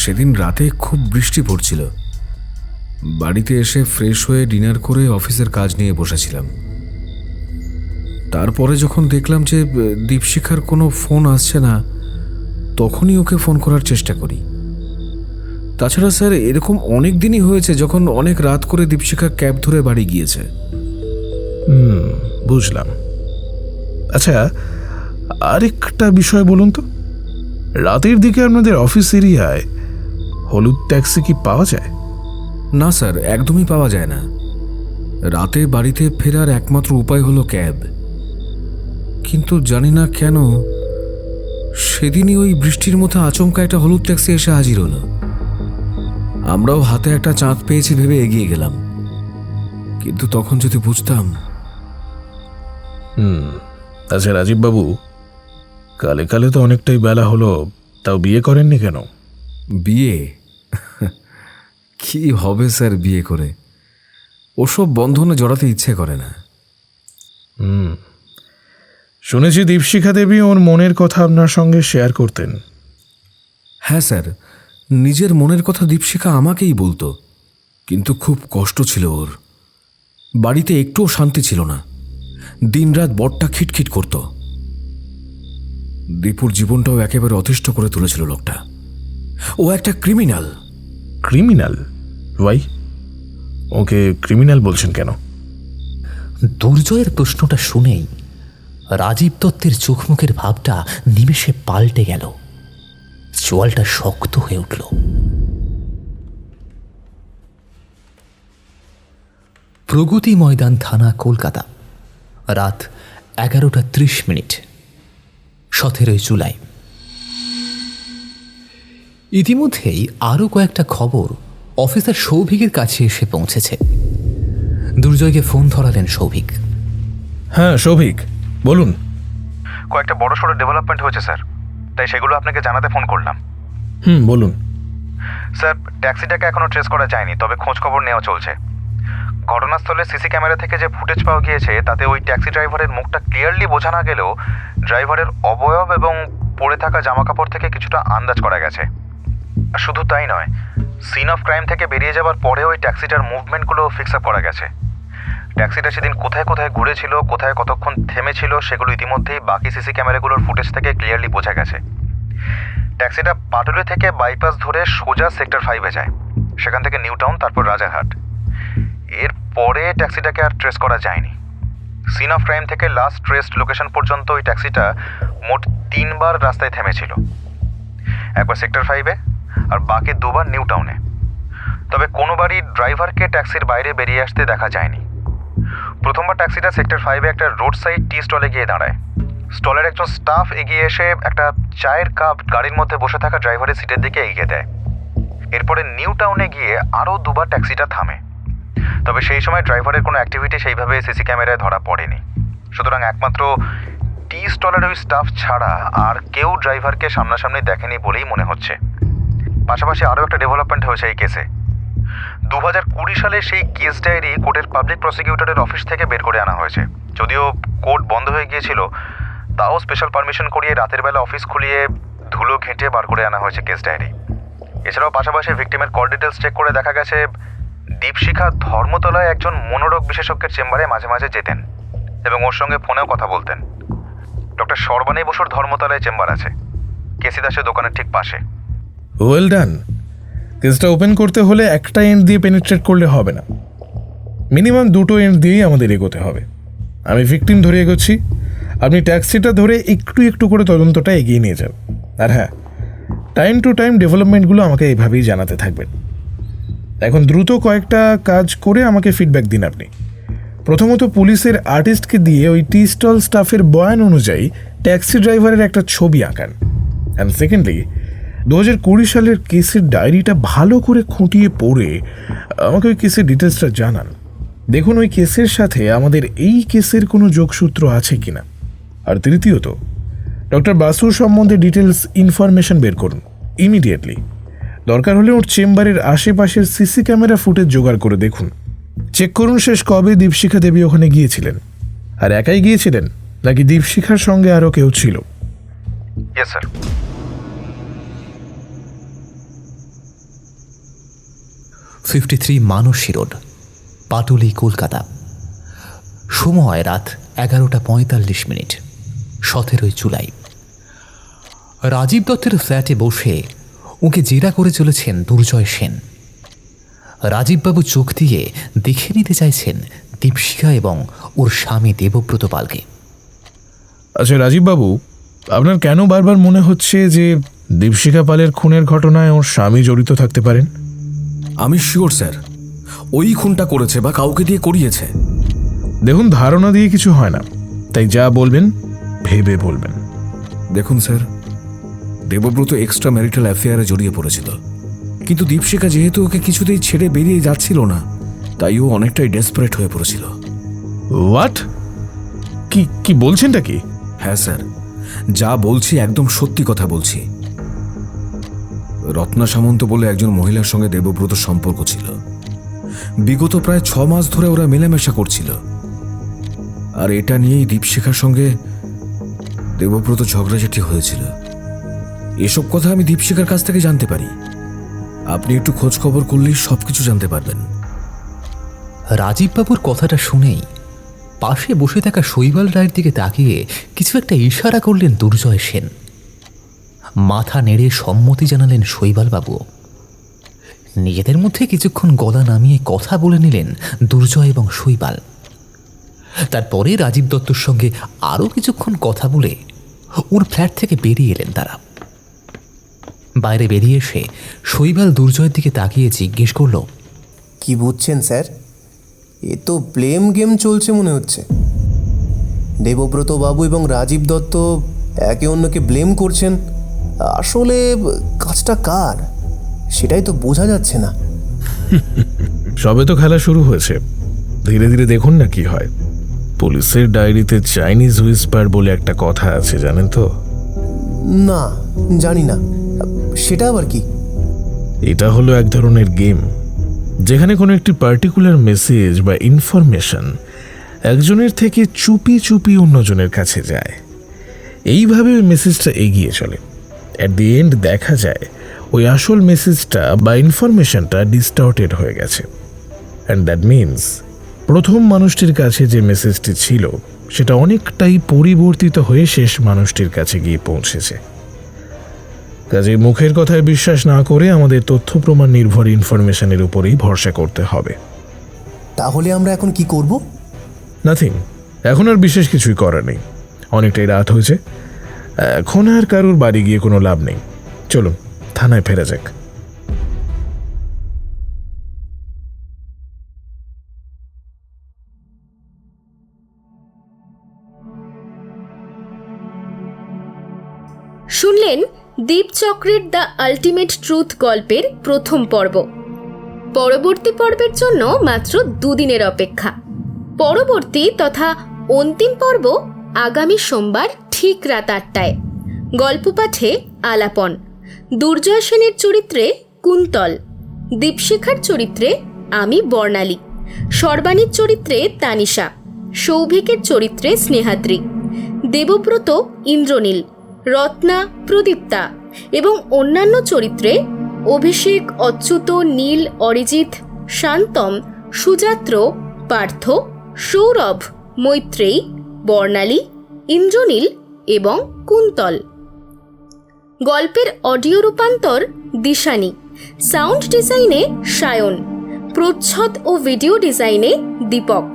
সেদিন রাতে খুব বৃষ্টি পড়ছিল। বাড়িতে এসে ফ্রেশ হয়ে ডিনার করে অফিসের কাজ নিয়ে বসেছিলাম। তারপরে যখন দেখলাম যে দীপশিখার কোনো ফোন আসছে না, তখনই ওকে ফোন করার চেষ্টা করি। তাছাড়া স্যার, এরকম অনেক দিনই হয়েছে যখন অনেক রাত করে দীপশিখা ক্যাব ধরে বাড়ি গিয়েছে। বুঝলাম। আচ্ছা, আরেকটা বিষয় বলুন তো, রাতের দিকে আপনাদের অফিস এরিয়ায় হলুদ ট্যাক্সি কি পাওয়া যায়? না স্যার, একদমই পাওয়া যায় না। রাতে বাড়িতে ফেরার একমাত্র উপায় হলো ক্যাব। কিন্তু জানি না কেন সেদিনই ওই বৃষ্টির মধ্যে আচমকা একটা হলুদ ট্যাক্সি এসে হাজির হলো। আমরাও হাতে একটা চাঁদ পেয়েছি ভেবে এগিয়ে গেলাম, কিন্তু তখন যদি বুঝতাম। আচ্ছা রাজীববাবু, কালে কালে তো অনেকটাই বেলা হলো, তাও বিয়ে করেননি কেন? বিয়ে কি হবে স্যার বিয়ে করে? ওসব বন্ধনে জড়াতে ইচ্ছে করে না। শুনেছি দীপশিখা দেবী ওর মনের কথা আপনার সঙ্গে শেয়ার করতেন। হ্যাঁ স্যার, নিজের মনের কথা দীপশিখা আমাকেই বলতো, কিন্তু খুব কষ্ট ছিল ওর। বাড়িতে একটুও শান্তি ছিল না, দিনরাত বড্ডা খিটখিট করত। দীপুর জীবনটাও একেবারে অতিষ্ঠ করে তুলেছিল লোকটা। ও একটা ক্রিমিনাল। ক্রিমিনাল? ওয়াই? ওকে ক্রিমিনাল বলছেন কেন? দুর্জয়ের প্রশ্নটা শুনেই রাজীব দত্তের চোখ মুখের ভাবটা নিমেষে পাল্টে গেল, চোয়ালটা শক্ত হয়ে উঠল। প্রগতি ময়দান থানা, কলকাতা, রাত 11:30, 17 জুলাই। ইতিমধ্যেই আরও কয়েকটা খবর অফিসার সৌভিকের কাছে এসে পৌঁছেছে। দুর্জয়কে ফোন ধরালেন সৌভিক। হ্যাঁ সৌভিক, বলুন। কয়েকটা বড় সড়ো ডেভেলপমেন্ট হয়েছে স্যার, তাই সেগুলো আপনাকে জানাতে ফোন করলাম। বলুন। স্যার, ট্যাক্সিটাকে এখনো ট্রেস করা যায়নি, তবে খোঁজ খবর নেওয়া চলছে। ঘটনাস্থলে সিসি ক্যামেরা থেকে যে ফুটেজ পাওয়া গিয়েছে তাতে ওই ট্যাক্সি ড্রাইভারের মুখটা ক্লিয়ারলি বোঝা না গেলেও ড্রাইভারের অবয়ব এবং পরে থাকা জামাকাপড় থেকে কিছুটা আন্দাজ করা গেছে। শুধু তাই নয়, সিন অফ ক্রাইম থেকে বেরিয়ে যাওয়ার পরে ওই ট্যাক্সিটার মুভমেন্টগুলো ফিক্স আপ করা গেছে। ট্যাক্সিটা সেদিন কোথায় কোথায় ঘুরেছিল, কোথায় কতক্ষণ থেমেছিল, সেগুলো ইতিমধ্যেই বাকি সিসি ক্যামেরাগুলোর ফুটেজ থেকে ক্লিয়ারলি বোঝা গেছে। ট্যাক্সিটা পাটুলি থেকে বাইপাস ধরে সোজা সেক্টর 5-এ যায়, সেখান থেকে নিউ টাউন, তারপর রাজারহাট। এরপরে ট্যাক্সিটাকে আর ট্রেস করা যায়নি। সিন অফ ক্রাইম থেকে লাস্ট ট্রেসড লোকেশন পর্যন্ত ওই ট্যাক্সিটা মোট 3বার রাস্তায় থেমেছিল, একবার সেক্টর 5-এ আর বাকি 2বার নিউ টাউনে। তবে কোনোবারই ড্রাইভারকে ট্যাক্সির বাইরে বেরিয়ে আসতে দেখা যায়নি। প্রথমবার ট্যাক্সিটা সেক্টর 5-এ একটা রোড সাইড টি স্টলে গিয়ে দাঁড়ায়। স্টলের একজন স্টাফ এগিয়ে এসে একটা চায়ের কাপ গাড়ির মধ্যে বসে থাকা ড্রাইভারের সিটের দিকে এগিয়ে দেয়। এরপরে নিউ টাউনে গিয়ে আরও 2বার ট্যাক্সিটা থামে, তবে সেই সময় ড্রাইভারের কোনো অ্যাক্টিভিটি সেইভাবে সিসি ক্যামেরায় ধরা পড়েনি। সুতরাং একমাত্র টি স্টলের ওই স্টাফ ছাড়া আর কেউ ড্রাইভারকে সামনাসামনি দেখেনি বলেই মনে হচ্ছে। পাশাপাশি আরও একটা ডেভেলপমেন্ট হয়েছে এই কেসে। 2020 সালে সেই কেস ডায়েরি কোর্টের পাবলিক প্রসিকিউটরের অফিস থেকে বের করে আনা হয়েছে। যদিও কোর্ট বন্ধ হয়ে গিয়েছিল, তাও স্পেশাল পারমিশন করিয়ে রাতের বেলা অফিস খুলিয়ে ধুলো ঘেঁটে বার করে আনা হয়েছে কেস ডায়েরি। এছাড়াও পাশাপাশি ভিকটিমের কল ডিটেলস চেক করে দেখা গেছে দীপশিখা ধর্মতলায় একজন মনোরোগ বিশেষজ্ঞের চেম্বারে মাঝে মাঝে যেতেন এবং ওর সঙ্গে ফোনেও কথা বলতেন। ডক্টর সর্বাণী বসুর ধর্মতলায় চেম্বার আছে, কেসি দাসের দোকানের ঠিক পাশে। Well done. কেসটা ওপেন করতে হলে একটা এন্ড দিয়ে পেনিট্রেট করলে হবে না, মিনিমাম 2টো এন্ড দিয়েই আমাদের এগোতে হবে। আমি ভিকটিম ধরে এগোচ্ছি, আপনি ট্যাক্সিটা ধরে একটু একটু করে তদন্তটা এগিয়ে নিয়ে যান। আর হ্যাঁ, টাইম টু টাইম ডেভেলপমেন্টগুলো আমাকে এইভাবেই জানাতে থাকবেন। এখন দ্রুত কয়েকটা কাজ করে আমাকে ফিডব্যাক দিন আপনি। প্রথমত, পুলিশের আর্টিস্টকে দিয়ে ওই টি স্টল স্টাফের বয়ান অনুযায়ী ট্যাক্সি ড্রাইভারের একটা ছবি আঁকান। অ্যান্ড সেকেন্ডলি, 2020 সালের কেসের ডায়েরিটা ভালো করে খুঁটিয়ে পড়ে আমাকে ওই কেসের ডিটেলসটা জানান। দেখুন ওই কেসের সাথে আমাদের এই কেসের কোনো যোগসূত্র আছে কিনা। আর তৃতীয়ত, ডক্টর বাসুর সম্বন্ধে ডিটেলস ইনফরমেশন বের করুন ইমিডিয়েটলি। দরকার হলে ওর চেম্বারের আশেপাশের সিসি ক্যামেরা ফুটেজ জোগাড় করে দেখুন। চেক করুন শেষ কবে দীপশিখা দেবী ওখানে গিয়েছিলেন, আর একাই গিয়েছিলেন নাকি দীপশিখার সঙ্গে আরও কেউ ছিল। Yes sir. 53 মানসী রোড, পাটুলি, কলকাতা। সময় রাত 11:45। 17 জুলাই। রাজীব দত্তের ফ্ল্যাটে বসে ওকে জেরা করে চলেছেন দুর্জয় সেন। রাজীববাবু চোখ দিয়ে দেখে নিতে চাইছেন দীপশিখা এবং ওর স্বামী দেবব্রত পালকে। আচ্ছা রাজীববাবু, আপনার কেন বারবার মনে হচ্ছে যে দীপশিখা পালের খুনের ঘটনায় ওর স্বামী জড়িত থাকতে পারেন? আমি শিওর স্যার, ওই খুনটা করেছে বা কাউকে দিয়ে করিয়েছে। দেখুন, ধারণা দিয়ে কিছু হয় না, তাই যা বলবেন ভেবে বলবেন। দেখুন স্যার, দেবব্রত এক্সট্রা ম্যারিটাল অ্যাফেয়ারে জড়িয়ে পড়েছিল, কিন্তু দীপশিখা যেহেতু ওকে কিছুতেই ছেড়ে বেরিয়ে যাচ্ছিল না, তাই ও অনেকটাই ডেসপারেট হয়ে পড়েছিল। হোয়াট? কি বলছেনটা কি? হ্যাঁ স্যার, যা বলছি একদম সত্যি কথা বলছি। রত্না সামন্ত বলে একজন মহিলার সঙ্গে দেবব্রত সম্পর্ক ছিল। বিগত প্রায় 6 মাস ধরে ওরা মেলামেশা করছিল, আর এটা নিয়েই দীপশিখার সঙ্গে দেবব্রত ঝগড়াঝাটি হয়েছিল। এসব কথা আমি দীপশিখার কাছ থেকে জানতে পারি। আপনি একটু খোঁজ খবর করলেই সবকিছু জানতে পারবেন। রাজীববাবুর কথাটা শুনেই পাশে বসে থাকা শৈবাল রায়ের দিকে তাকিয়ে কিছু একটা ইশারা করলেন দুর্জয় সেন। মাথা নেড়ে সম্মতি জানালেন শৈবালবাবু। নিজেদের মধ্যে কিছুক্ষণ গলা নামিয়ে কথা বলে নিলেন দুর্জয় এবং শৈবাল। তারপরে রাজীব দত্তর সঙ্গে আরও কিছুক্ষণ কথা বলে ওর ফ্ল্যাট থেকে বেরিয়ে এলেন তারা। বাইরে বেরিয়ে এসে শৈবাল দুর্জয়ের দিকে তাকিয়ে জিজ্ঞেস করল, কি বুঝছেন স্যার? এ তো ব্লেম গেম চলছে মনে হচ্ছে। দেবব্রত বাবু এবং রাজীব দত্ত একে অন্যকে ব্লেম করছেন। আসলে কাজটা কার সেটাই তো বোঝা যাচ্ছে না। সবে তো খেলা শুরু হয়েছে, ধীরে ধীরে দেখুন না কি হয়। পুলিশের ডায়েরিতে চাইনিজ হুইসপার বলে একটা কথা আছে, জানেন তো? না, জানি না। সেটা আবার কি? এটা হলো এক ধরনের গেম, যেখানে কোনো একটি পার্টিকুলার মেসেজ বা ইনফরমেশন একজনের থেকে চুপি চুপি অন্যজনের কাছে যায়। এইভাবে ওই মেসেজটা এগিয়ে চলে। অ্যাট দি এন্ড দেখা যায় ওই আসল মেসেজটা বা ইনফরমেশনটা ডিস্টর্টেড হয়ে গেছে। অ্যান্ড দ্যাট মিনস প্রথম মানুষটির কাছে যে মেসেজটি ছিল সেটা অনেকটাই পরিবর্তিত হয়ে শেষ মানুষটির কাছে গিয়ে পৌঁছেছে। কাজে মুখের কথায় বিশ্বাস না করে আমাদের তথ্য প্রমাণ নির্ভর ইনফরমেশনের উপরেই ভরসা করতে হবে। তাহলে আমরা এখন কি করব? নাথিং, এখন আর বিশেষ কিছুই করার নেই। অনেকটাই রাত হয়েছে, এখন আর কারোর বাড়ি গিয়ে কোনো লাভ নেই। চলুন থানায় ফেরা যাক। শুনলেন দীপচক্রের দ্য আল্টিমেট ট্রুথ গল্পের প্রথম পর্ব। পরবর্তী পর্বের জন্য মাত্র 2 দিনের অপেক্ষা। পরবর্তী তথা অন্তিম পর্ব আগামী সোমবার ঠিক রাত 8টায়। গল্প পাঠে আলাপন। দুর্জয় সেনের চরিত্রে কুন্তল, দীপশিখার চরিত্রে আমি বর্ণালী, সর্বাণীর চরিত্রে তানিশা, সৌভিকের চরিত্রে স্নেহাদ্রি, দেবব্রত ইন্দ্রনীল, রত্না প্রদীপ্তা এবং অন্যান্য চরিত্রে অভিষেক, অচ্যুত, নীল, অরিজিৎ, শান্তম, সুযাত্র, পার্থ, সৌরভ, মৈত্রেয়ী, বর্ণালী, ইন্দ্রনীল এবং কুন্তল। গল্পের অডিও রূপান্তর দিশানি, সাউন্ড ডিজাইনে সায়ন, প্রচ্ছদ ও ভিডিও ডিজাইনে দীপক,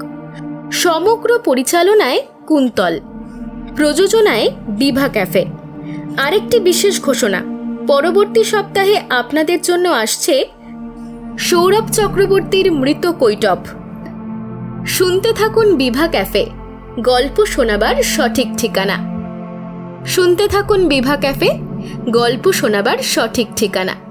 সমগ্র পরিচালনায় কুন্তল, প্রযোজনায় বিভা ক্যাফে। আরেকটি বিশেষ ঘোষণা, পরবর্তী সপ্তাহে আপনাদের জন্য আসছে সৌরভ চক্রবর্তীর মৃত কৈটব। শুনতে থাকুন বিভা ক্যাফে, গল্প শোনাবার সঠিক ঠিকানা। শুনতে থাকুন বিভা ক্যাফে, গল্প শোনাবার সঠিক ঠিকানা।